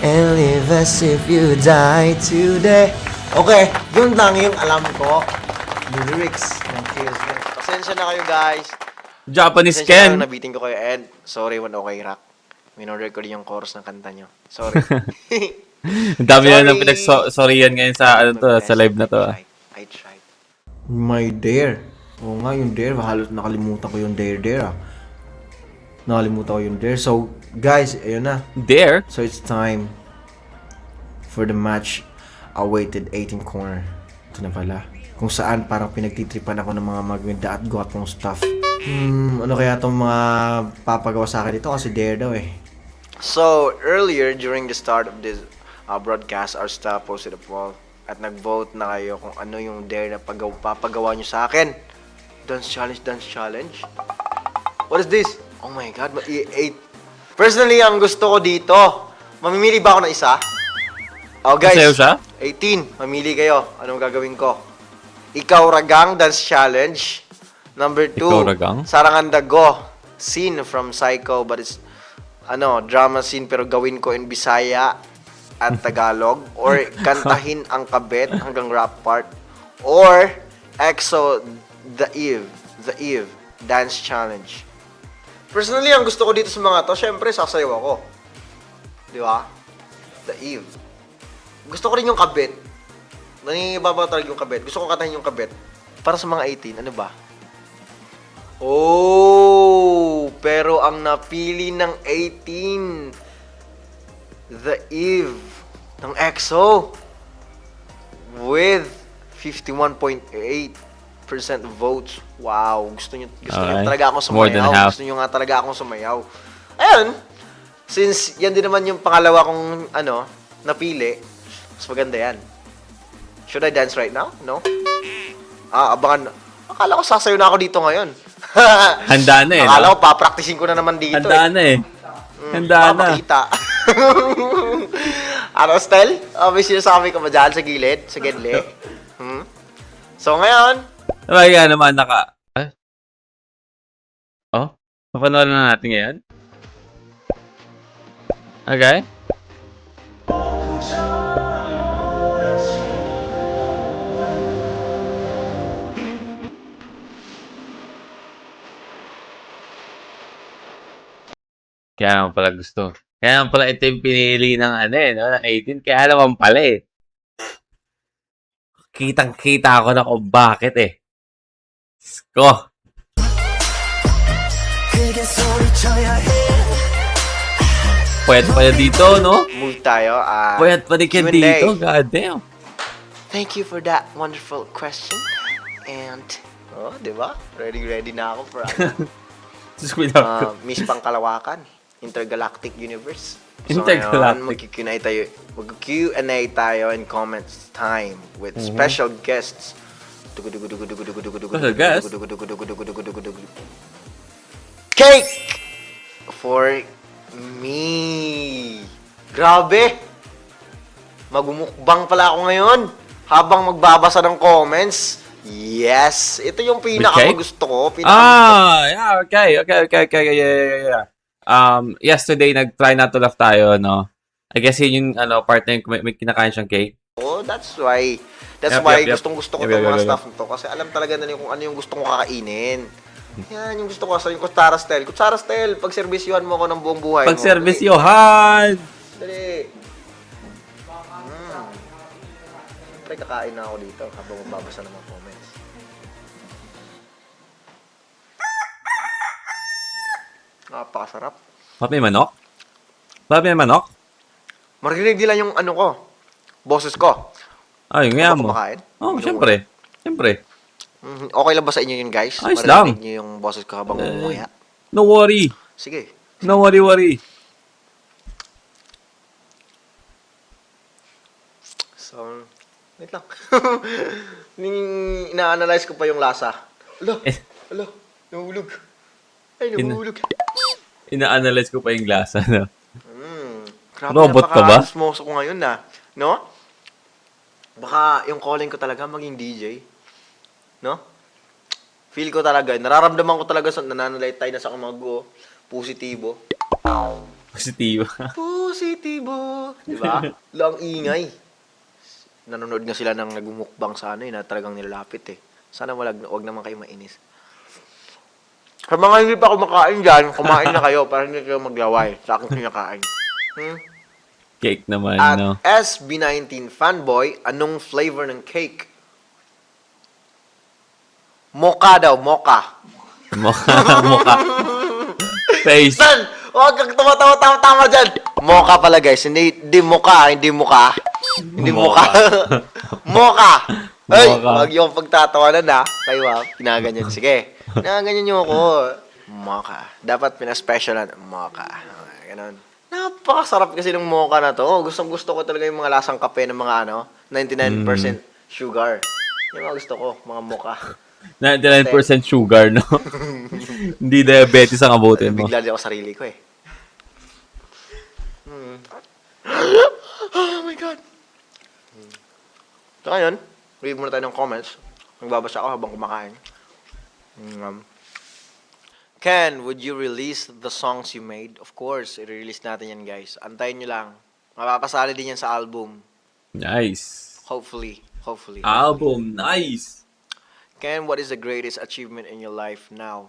B: and live as if you die today. Okay, yun lang yung alam ko. Lyrics ng Kills Me. Pasensya na kayo guys.
A: Japanese
B: Pasensya na
A: Ken.
B: nabitin ko kayo and sorry when okay rock. Minorder ko din yung chorus ng kanta nyo. Sorry.
A: Ang dami na nang
B: Sorry.
A: pinag-sorryan ngayon sa, ano to, sa live na to.
B: I tried. My Dare. Oo nga, yung Dare. Halos nakalimutan ko yung Dare. Nakalimutan ko yung Dare. So, guys, ayun na.
A: There?
B: So, it's time for the match awaited 18 corner. Ito na pala. Kung saan parang pinagtitripan ako ng mga maganda at gwapong stuff. Ano kaya itong mga papagawa sa akin dito? Kasi Dare daw eh. So, earlier during the start of this broadcast, our staff posted a poll at nag-vote na kayo kung ano yung Dare na papagawa nyo sa akin. Dance challenge. What is this? Oh my god, 8. Personally, ang gusto ko dito, mamimili ba ako ng isa? Oh guys,
A: Masayaw siya?
B: 18, mamili kayo. Anong gagawin ko? Ikaw Ragang Dance Challenge. Number 2,
A: Ikaw Ragang?
B: Sarangan Dago. Scene from Psycho, but it's drama scene pero gawin ko in Bisaya at Tagalog, or kantahin ang kabet hanggang rap part, or EXO The Eve Dance Challenge. Personally, ang gusto ko dito sa mga to, syempre sasayaw ako. Di ba? The Eve. Gusto ko rin yung kabet. Nangingibabaw talaga yung kabet. Gusto ko kantahin yung kabet. Para sa mga 18, ano ba? Oh, pero ang napili ng 18, The Eve ng EXO with 51.8% votes. Wow, gusto niyo
A: Alright.
B: talaga ako
A: More than
B: sumayaw.
A: half.
B: Gusto niyo nga talaga akong sumayaw. Ayun, since yan din naman yung pangalawa kong napili, mas maganda yan. Should I dance right now? No? Abangan. Akala ko sasayo na ako dito ngayon.
A: Handa na eh.
B: Akala
A: No?
B: ko papraktisin ko na naman dito.
A: Handa na eh. Handa na.
B: Papakita. Ano, Stel? May sinasabi ka ba dyan sa gilid? Sa gidli? So, ngayon,
A: Sabay ka naman Oh? Mapanood na natin ngayon? Okay. Kaya naman pala gusto. Kaya naman pala ito yung pinili ng ng 18. Kaya naman pala eh. Kitang-kita ko na kung bakit eh. Sko. Pwede pala dito, no?
B: move tayo.
A: Pwede pa din
B: Q&A.
A: dito. God damn.
B: Thank you for that wonderful question. And, di ba? Ready na ako for
A: Just without ko.
B: Miss Pangkalawakan, Intergalactic Universe.
A: Intergalactic.
B: Mag-Q&A tayo in comments time with special guests.
A: Special guest?
B: Cake for me. Grabe. Magmumukbang pala ako ngayon habang magbabasa ng comments. Yes, ito yung pinaka-gusto ko.
A: Yeah, okay. Yeah. Yesterday, nag-try not to laugh tayo, no? I guess yun yung, partner yung may kinakain siyang cake.
B: Oh, that's why. That's
A: Yep,
B: why
A: yep, yep.
B: gustong-gusto ko
A: Yep,
B: itong
A: yep,
B: mga
A: yep,
B: stuff nito. Kasi alam talaga nila kung ano yung gusto ko kakainin. Yan, yung gusto ko sa yung kutsara style. Kutsara style, pag-servisyuhan mo ako ng buong buhay mo.
A: Pag-service Johan!
B: Dali. Siyempre, kakain na ako dito habang magbabasa ng mga comments. Napakasarap.
A: Ba't may manok? Ba't may manok?
B: Marinig nila yung boses ko.
A: Ay, yung
B: Ano ba
A: mo.
B: kumakain?
A: Oh,
B: Yung-
A: syempre.
B: Okay lang ba sa inyo yun, guys?
A: Ayos
B: Marinig
A: lang.
B: niyo yung boses ko habang umuya.
A: No worry.
B: Sige.
A: No worry.
B: So, wait lang. Ina-analyze ko pa yung lasa. Alo, nahulog. Ay, nahulog.
A: Ina-analyze ko pa yung lasa, no?
B: Grabe,
A: Robot ka ba?
B: napaka-osmoso ko ngayon na. No? Baka yung calling ko talaga maging DJ. No? Feel ko talaga, nararamdaman ko talaga sa nananalitay na sa kamago, positibo.
A: Positibo.
B: Positibo. Diba? Lang ingay. Nanonood nga sila ng nagmumukbang sa ano na talagang nilalapit eh. Sana wag naman kayo mainis. Sa mga hindi pa kumakain dyan, kumain na kayo para hindi kayo maglaway sa aking kinakain.
A: Cake naman,
B: At
A: no?
B: SB19 fanboy, anong flavor ng cake? Mocha daw, mocha.
A: Mukha. Mukha. Face.
B: San! Huwag kang tama dyan. Mocha pala guys, hindi mocha, hindi mocha. Hindi mocha. Mocha. Ay,
A: Mocha.
B: wag yung pagtatawanan ha. Kayo ha, pinaganyan. Sige, pinaganyan nyo ako. Mocha. Dapat pinaspecialan. Mocha. Ganon. Napakasarap kasi ng mocha na to. Gustong gusto ko talaga yung mga lasang kape ng mga 99% sugar. Yung mga gusto ko, mga mocha.
A: 99% sugar, no? Hindi diabetes ang abutin mo.
B: Bigla din ako sarili ko eh. Oh my God. So ngayon, read muna tayo ng comments. Magbabasa ako habang kumakain. Ken, would you release the songs you made? Of course, i-release natin yan guys. Antayin nyo lang. Mapapasali din yan sa album.
A: Nice.
B: Hopefully.
A: Album, nice.
B: Ken, what is the greatest achievement in your life now?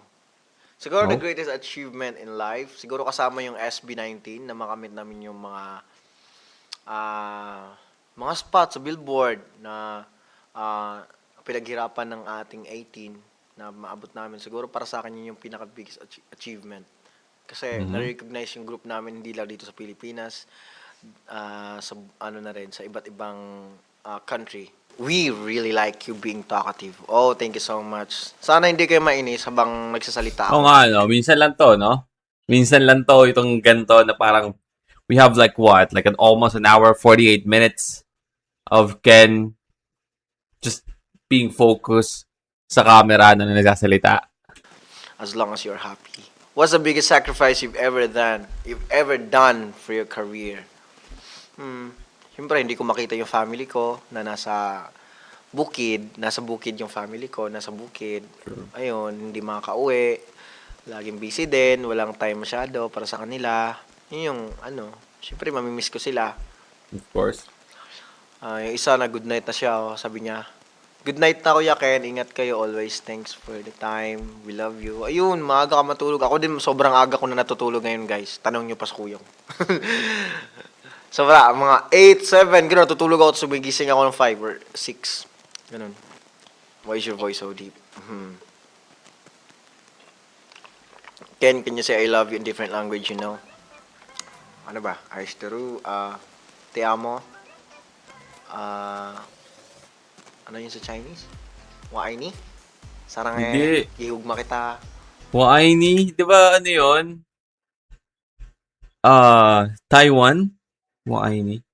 B: Siguro the
A: Oh?
B: greatest achievement in life, siguro kasama yung SB19 na makamit namin yung mga spots sa billboard na pinaghirapan ng ating 18 na maabot namin. Siguro para sa akin yun yung pinaka-biggest achievement. Kasi na-recognize yung group namin hindi lang dito sa Pilipinas, sa sa iba't ibang country. We really like you being talkative. Oh, thank you so much. Sana hindi kayo mainis habang nagsasalita
A: Oo
B: ako.
A: nga, no? Minsan lang to, no? Minsan lang to, itong ganito na parang we have like what? Like almost an hour, 48 minutes of Ken just being focused sa camera na nagsasalita.
B: As long as you're happy. What's the biggest sacrifice you've ever done for your career? Siyempre, hindi ko makita yung family ko na nasa bukid yung family ko, nasa bukid. Ayun, hindi makakauwi. Laging busy din, walang time masyado para sa kanila. Yun yung, siyempre, mamimiss ko sila.
A: Of course.
B: Yung isa na good night na siya, sabi niya, good night na Kuya Ken, ingat kayo always, thanks for the time, we love you. Ayun, maaga ka matulog. Ako din, sobrang aga ko na natutulog ngayon guys. Tanong nyo pa sa kuyong. Sobra, mga 8, 7, gano'n, tutulog ako, tapos sumigising ako ng 5 or 6. Gano'n. Why is your voice so deep? Ken, can you say I love you in different language, you know? Ano ba? Aisteru, te amo, ano yun sa Chinese? Waini? Sarang
A: Hindi.
B: ihugma kita.
A: Waini, di ba ano yun? Taiwan? Waini.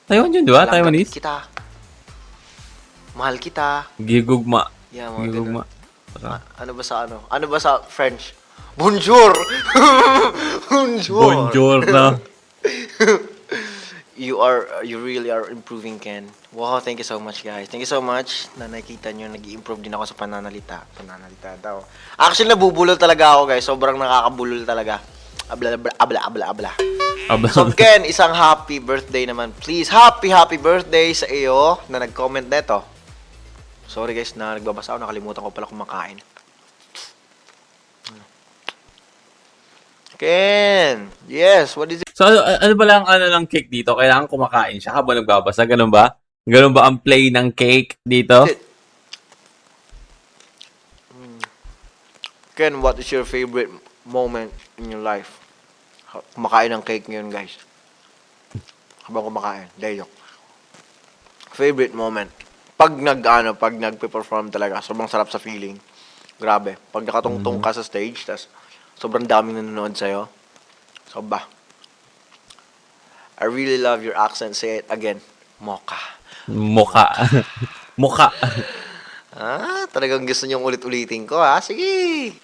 A: Taiwan yun, di ba?
B: Langga
A: Taiwanese?
B: kita. Mahal kita.
A: Gigugma.
B: Yeah, mga
A: Gigugma.
B: ganun. Ano ba sa Ano ba sa French? Bonjour! Bonjour!
A: Bonjour na.
B: You really are improving, Ken. Wow, thank you so much, guys. Thank you so much na nakita nyo, nag-i-improve din ako sa pananalita. Pananalita daw. Actually, nabubulol talaga ako, guys. Sobrang nakakabulol talaga. Abla, abla, abla, abla. So, Ken, isang happy birthday naman. Please, happy birthday sa iyo na nag-comment neto. Sorry, guys, na nagbabasa ako. Nakalimutan ko pala kumakain. Ken, yes, what is it?
A: So, ano ba lang ng cake dito? Kailangan kumakain siya habang nagbabasa. Ganun ba? Ganun ba ang play ng cake dito?
B: Ken, what is your favorite moment in your life? Kumakain ng cake ngayon, guys. Habang kumakain. Dahil favorite moment. Pag nagpe-perform talaga, sobrang sarap sa feeling. Grabe. Pag nakatungtong ka sa stage, tas sobrang daming nanonood sa'yo. Soba. I really love your accent. Say it again. Mocha.
A: Mukha. Mukha.
B: Talagang gusto niyong ulit-ulitin ko, ha? Sige.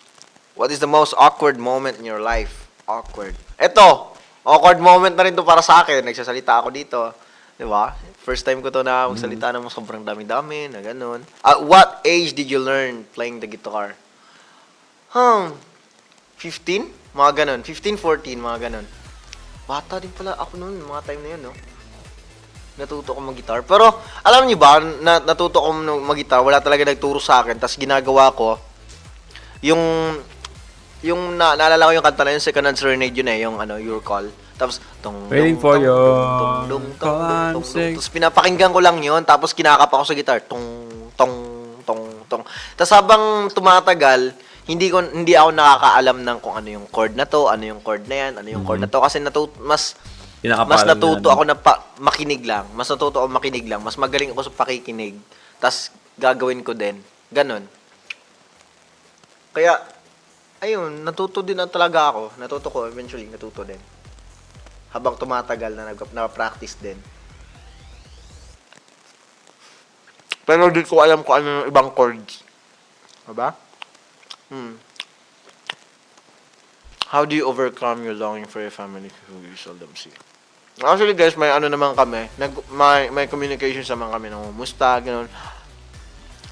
B: What is the most awkward moment in your life? Awkward. Eto, awkward moment na rin to para sa akin. Nagsasalita ako dito. Di ba? First time ko to na magsalita ng sobrang dami-dami, na ganun. At what age did you learn playing the guitar? 15? Mga ganon. 15, 14, mga ganon. Bata din pala ako noon, mga time na yun, no? Natuto ko mag-guitar. Pero, alam niyo ba, natuto ko mag-guitar, wala talaga nagturo sa akin. Tapos ginagawa ko, naalala ko yung kanta na yun, Second Hand Serenade yun eh, yung Your Call. Tapos,
A: Waiting for you.
B: Tapos pinapakinggan ko lang yun, tapos kinakapa ko sa guitar. Tong. Tapos habang tumatagal, hindi ako nakakaalam ng kung ano yung chord na to, ano yung chord na yan, ano yung chord na to. Kasi mas natuto ako na makinig lang. Mas natuto ako makinig lang. Mas magaling ako sa pakikinig. Tapos gagawin ko din. Ganon. Kaya, ayun, natuto din talaga ako. Natuto ko, eventually, natuto din. Habang tumatagal na practice din. Pero di ko alam kung ano yung ibang chords. Diba? How do you overcome your longing for your family who you seldom see? Actually guys, may naman kami. May communication naman kami ng musta, gano'n.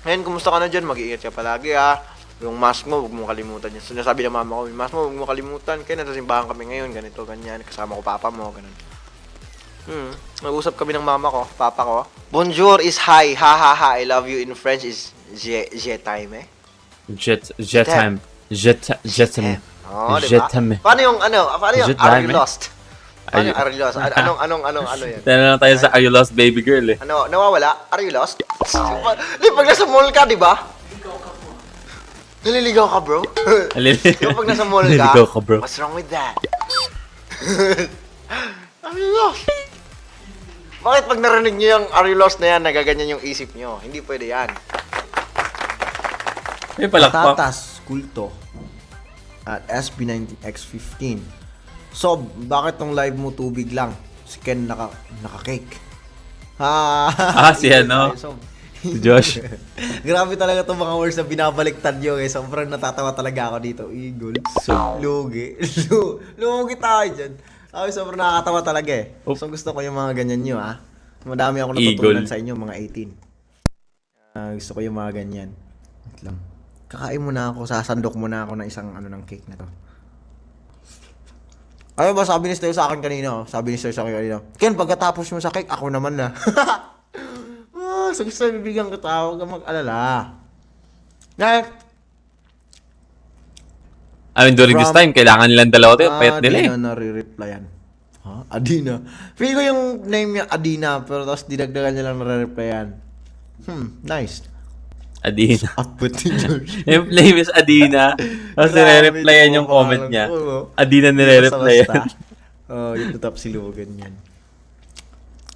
B: Ngayon, kumusta ka na dyan? Mag-iingat ka palagi Yung mask mo, huwag mo kalimutan yan. Sinasabi ng mama ko, yung mask mo, huwag mo kalimutan. Kaya nasa simbahan kami ngayon, ganito, ganyan. Kasama ko papa mo, ganun. Nag-usap kami ng mama ko, papa ko. Bonjour is hi, ha ha ha. I love you in French is je time
A: Jet time.
B: Oh, diba? Paano yung
A: Je
B: are you
A: time,
B: lost? Paano yung are you lost? Anong yan?
A: Tara na tayo sa Are You Lost Baby Girl eh.
B: Nawawala? Are you lost? Di, pag nasa mall ka, di ba? Naliligaw ka, bro? Yung pag nasa mall ka,
A: Naliligaw ka, bro.
B: What's wrong with that? Are you lost? Bakit pag narinig nyo yung are you lost na yan, nagaganyan yung isip nyo? Hindi pwede yan.
A: May palakpak.
D: Tatas Kulto at SB19X15. So, bakit tong live mo tubig lang? Si Ken naka-cake.
A: Si ano?
D: So,
A: Si Josh.
D: grabe talaga itong mga words na binabaliktad nyo eh. Sobrang natatawa talaga ako dito. Eagle. Lugi. Lugi tayo dyan. Sobrang nakakatawa talaga eh. So gusto ko yung mga ganyan nyo Madami ako natutunan sa inyo, mga 18. Gusto ko yung mga ganyan. Wait lang. Kakain muna ako, sasandok muna ako ng isang ng cake na to. Ano ba sabi ni Steve sa akin kanina? Sabi ni Steve sa akin kanina, Ken, pagkatapos mo sa cake, ako naman na. So gusto bibigyan kita, huwag kang mag-alala.
A: During this time, kailangan nilang dalawa tayo. Payat nila eh.
D: Adina nare-replyan. Adina. Feel ko yung name niya Adina, pero tapos dinagdagan niya lang nare-replyan. Nice.
A: Adina.
D: Upward ni George.
A: Yung name is Adina. Tapos nire-replyan yung comment niya. Adina nire-replyan.
D: Yung top silugan yan.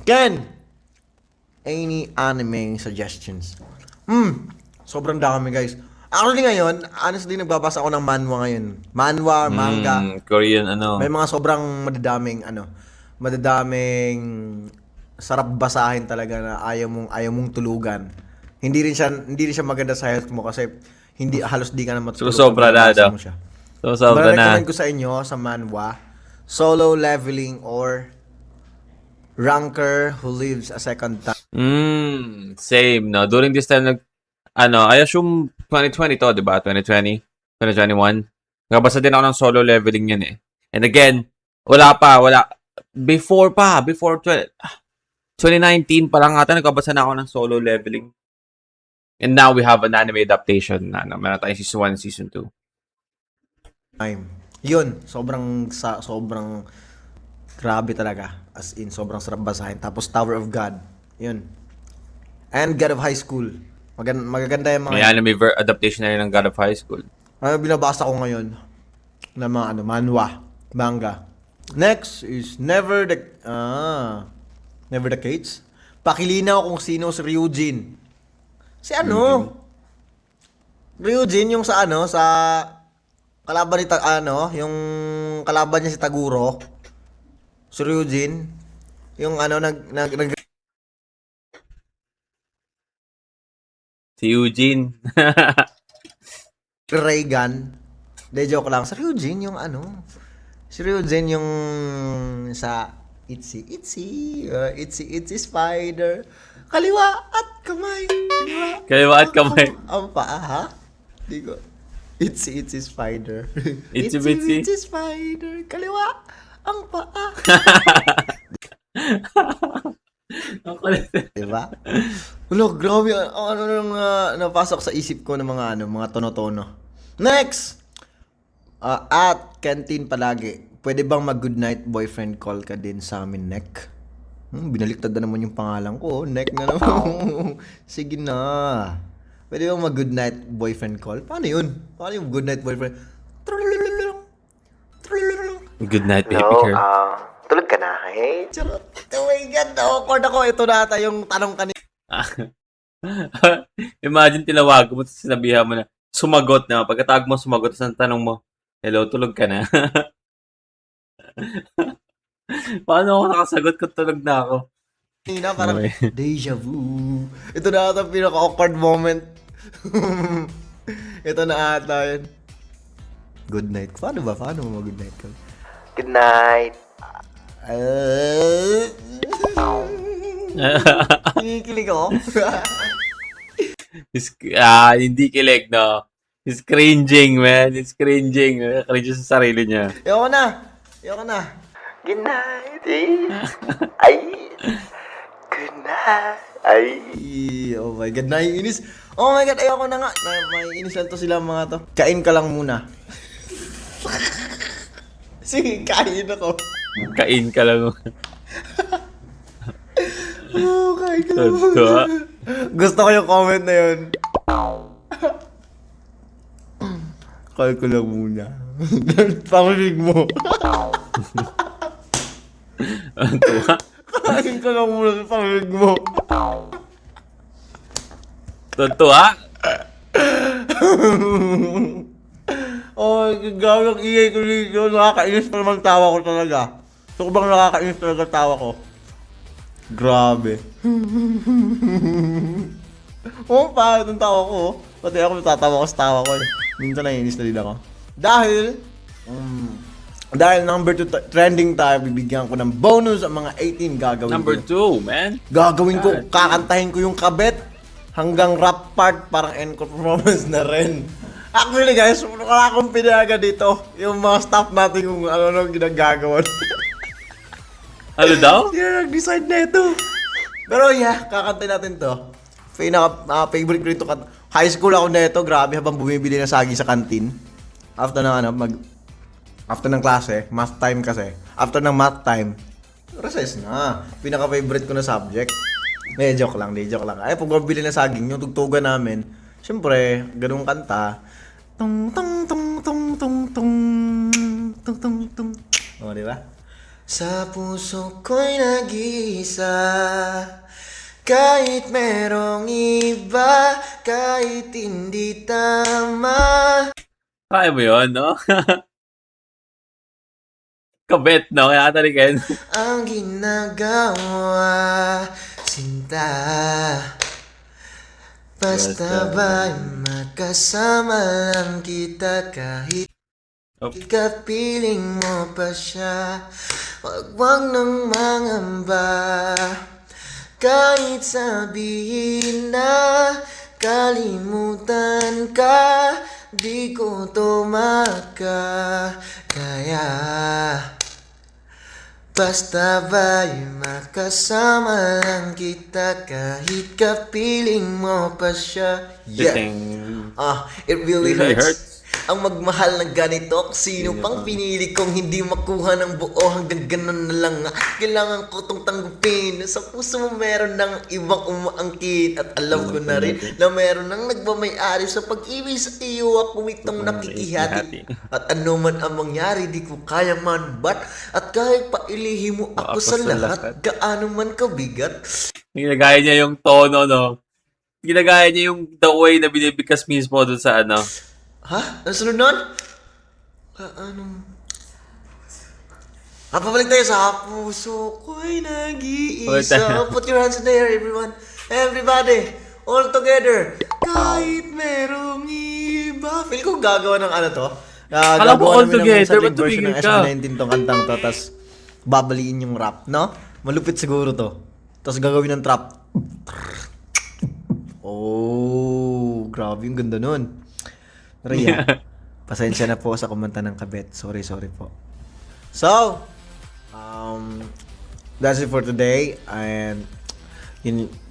D: Ken! Any anime suggestions? Sobrang dami guys. Actually ngayon, honestly nagbabasa ako ng manhwa ngayon. Manhwa, manga.
A: Korean
D: May mga sobrang madadaming sarap basahin talaga na ayaw mong tulugan. Hindi rin siya maganda sa health mo kasi halos di ka na matulog.
A: So sobra na daw. So sobra na.
D: Recommend ko sa inyo sa manhwa, Solo Leveling or Ranker Who Lives a Second Time.
A: Same, no? During this time, I assume 2020 to, di ba? 2020, 2021. Nabasa din ako ng Solo Leveling yun eh. And again, before 2019 pa lang ata, nagkabasa na ako ng Solo Leveling. And now we have an anime adaptation na meron tayong season 1 and season 2.
D: Yun, sobrang grabe talaga. As in, sobrang sarap basahin. Tapos Tower of God. Yun. And God of High School. Magaganda yung mga...
A: May anime adaptation na rin ng God of High School.
D: Binabasa ko ngayon na mga manhwa, manga. Next is Never the Gates. Pakilinaw kung sino si Ryujin. Si Ryujin yung sa kalaban ni yung kalaban niya si Taguro. Si Ryujin yung
A: Si Eugene.
D: Reagan. De joke lang. Si Ryujin yung Si Ryujin yung sa Itzy spider. Kaliwa at kamay.
A: Kaliwa at kamay.
D: Ang paa, ha? Di ko. Itsy spider.
A: Itsy bitsy.
D: Itsy spider. Kaliwa ang paa.
A: Ang kulit.
D: Diba? Wala, grabe. Ano nang napasok sa isip ko ng mga tono-tono. Next! At canteen palagi. Pwede bang mag-good night boyfriend call ka din sa amin, Nek? Binaliktad na naman yung pangalan ko. Nek na naman. Sige na. Pwede bang mag-good night boyfriend call? Paano yun? Paano yung good night boyfriend?
A: Good night, baby girl.
B: Tulog ka na, eh?
D: Charot. Oh my God, awkward ako. Ito na ata yung tanong kanina.
A: Imagine tinawagan mo, tapos sinabihan mo na, sumagot na. Pagkatawag mo, sumagot, tapos ang tanong mo, hello, tulog ka na. Paano ako nakasagot kung tulog na ako?
D: Parang
A: Okay.
D: deja vu. Ito na ata pinaka-awkward moment. Ito na ata yun. Good night. Paano ba? Paano mo mag-good night ka?
B: Good night.
D: Kinikilig ako.
A: Hindi kilig, no? He's cringing, man. He's cringing. Cringe sa sarili niya.
D: Ayoko na. Ayoko na.
B: Good night. Ay. Good night. Ay.
D: Oh my God, naiinis. Oh my God, ayoko na nga. Maiinis lang to sila mga to. Kain ka lang muna. Sige, kain ako.
A: Kain ka lang.
D: Oh, kain ka lang muna.
A: Totoo.
D: Gusto ko yung comment na yun. Kain ko lang muna. Pamilig mo.
A: Ang tuwa.
D: Kain ka lang muna sa pamilig mo.
A: Totoo.
D: Oh, gawang ingay ko dito. Nakakainis pa naman tawa ko talaga. Sobrang nakakainis talaga tawa ko. Grabe. Oh, pa itong tawa ko. Pati ako natatawa ko sa tawa ko. Minsan naiinis na din ako. Dahil number 2 trending tayo, bibigyan ko ng bonus ang mga 18 gagawin
A: Number
D: ko.
A: 2, man.
D: Gagawin ko, kakantahin ko yung kabet hanggang rap part, parang encore performance na rin. Actually guys, wala akong pinayagan dito. Yung mga staff natin kung ano ginagagawa.
A: Ano daw?
D: Sila nag-decide na ito. Pero yeah, kakantahin natin to. Favorite ko rito. High school ako na ito, grabe, habang bumibili ng saging sa kantin. After ng klase, math time kasi. After ng math time, recess na. Pinaka-favorite ko na subject. Joke lang. Ay, pag mabili na saging, yung tugtugan namin, syempre, ganung kanta. Tung tung tung tung tung tung tung tung tung. O, di ba? Sa puso ko'y nag-iisa, kahit merong iba, kahit hindi tama.
A: Kaya mo yun, no? Kabet, no? Kaya talikin.
D: Ang ginagawa, sinta. Basta ba'y makasama lang kita kahit kapiling mo pa siya. Wag nang mangamba, kahit sabihin na kalimutan ka, di ko tumaka. Kaya basta ba'y makasama lang kita kahit kapiling mo pa siya.
A: Ting.
D: It really
A: Really
D: hurts.
A: hurts.
D: Ang magmahal na ganito, sino pang pinili kong hindi makuha ng buo hanggang ganun na lang nga. Kailangan ko tong tanggupin. Sa puso mo meron ng ibang umaangkin. At alam ko na rin na meron ng nagmamayari sa pag-ibig sa iyo. Ako itong nakikihati. At ano man ang mangyari, di ko kaya man bat. At kahit pailihin mo ako sa lahat, gaano man kabigat.
A: Ginagaya niya yung tono, no? Ginagaya niya yung the way na binibigkas mismo dun sa ano.
D: Ha? Ano sunod nun? Pabalik tayo sa puso ko'y nag-iisa. Put your hands in the air, everyone. Everybody, all together. Kahit merong iba. Feel ko gagawa ng ano to.
A: Alam mo, all together,
D: Sa
A: ba't
D: version ng
A: tumigil ka?
D: SM19 tong kantang to. Tapos babaliin yung rap, no? Malupit siguro to. Tapos gagawin ng trap. Oh, grabe yung ganda nun. Ria, pasensya na po sa kumanta ng kabet. Sorry po. So, that's it for today. And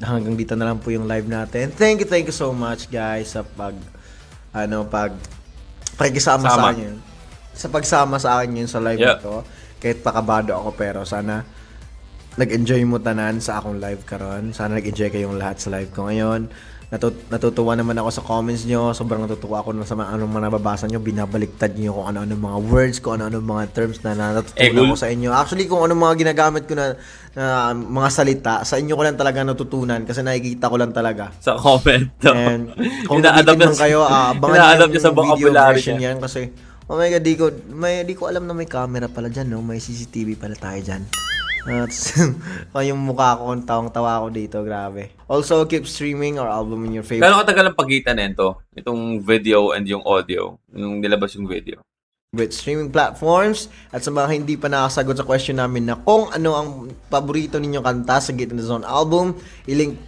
D: hanggang dito na lang po yung live natin. Thank you so much guys sa pakikisama sa akin. Sa pagsama sa akin yun sa live na to. Kahit pakabado ako pero sana nag-enjoy mo tanan sa akong live karon. Sana nag-enjoy kayong lahat sa live ko ngayon. Natutuwa naman ako sa comments nyo. Sobrang natutuwa ako sa anong mga nababasa nyo. Binabaliktad nyo kung ano-ano mga words, kung ano-ano mga terms na natutunan ko sa inyo. Actually, kung ano mga ginagamit ko na mga salita, sa inyo ko lang talaga natutunan kasi nakikita ko lang talaga.
A: Sa comment.
D: And kung nabitin man kayo, abangan nyo yung video version yan kasi oh my God, di ko alam na may camera pala dyan, no? May CCTV pala tayo dyan. At yung mukha ko, tawang-tawa ako dito, grabe. Also, keep streaming our album in your favorite.
A: Gano'ng katagal ang pagitan nito? Itong video and yung audio. Yung nilabas yung video.
D: With streaming platforms. At sa mga hindi pa nakasagot sa question namin na kung ano ang paborito ninyong kanta sa Get in the Zone album, i-link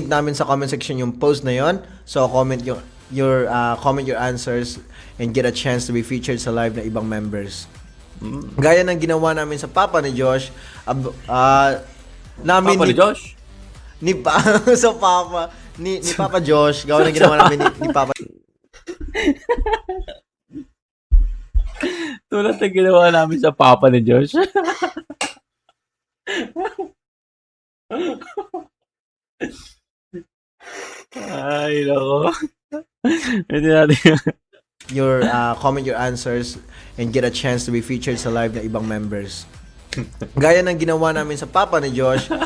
D: namin sa comment section yung post na yon. So, comment your answers and get a chance to be featured sa live na ibang members. Gaya ng ginawa namin sa Papa ni Josh,
A: Papa ni Josh?
D: Sa Papa ni Papa Josh, gaya ng ginawa namin ni Papa.
A: Tulad ng ginawa namin sa Papa ni Josh. Ay, nako. Hindi natin.
D: Comment your answers and get a chance to be featured sa live na ibang members. Gaya ng ginawa namin sa Papa ni Josh, sa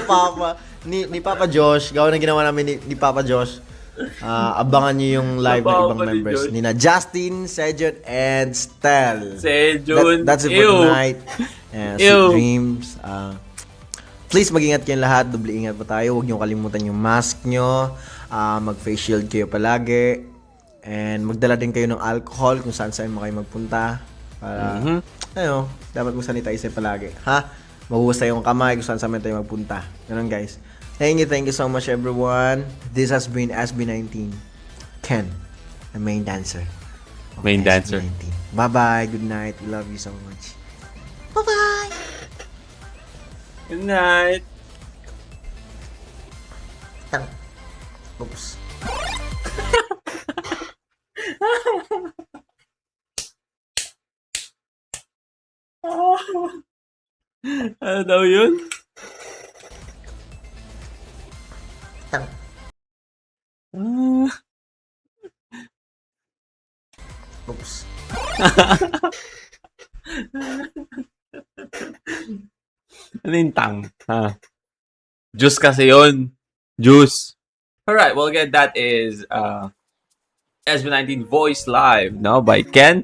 D: Papa ni Papa Josh, gaya ng ginawa namin ni Papa Josh. Abangan niyo yung live na ibang members nina Justin, Sejun, and Stel.
A: Sejun.
D: That's it for tonight. Sweet dreams. Please mag-ingat kayong lahat. Doble ingat pa tayo. Huwag niyo kalimutan yung mask nyo. Mag-face shield kayo palagi. And magdala din kayo ng alcohol kung saan mo kayo magpunta. Para, dapat mag-sanitize palagi. Ha? Mahuhus tayong kamay kung saan tayo magpunta. Ganun guys. Thank you so much everyone. This has been SB19. Ken, the main dancer.
A: Main dancer.
D: SB19. Bye-bye. Good night. We love you so much. Bye-bye.
A: Good night.
D: Oops.
A: Ano daw yun?
D: Oops.
A: Ano yung tang? Juice kasi yun. Juice. Alright, well again, that is SB19 Voice Live, no? By Ken.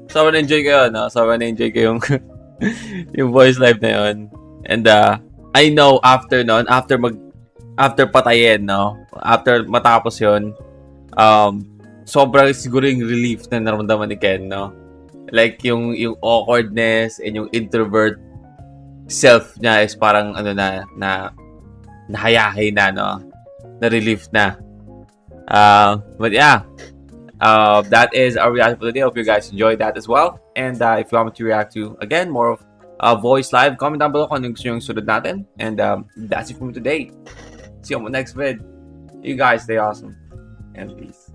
A: Sobrang enjoy kayo, no? Sobrang enjoy ko yung yung Voice Live na yun. And I know after nun, after patayin, no? After matapos yun, sobrang siguro yung relief na naramdaman ni Ken, no? Like yung awkwardness and yung introvert self niya is parang nahayahay na, no? Na-relief na. But yeah, that is our reaction for the day. Hope you guys enjoyed that as well. And if you want me to react to, again, more of Voice Live, comment down below kung anong gusto yung sunod natin. And that's it from today. See you on the next vid. You guys stay awesome. And peace.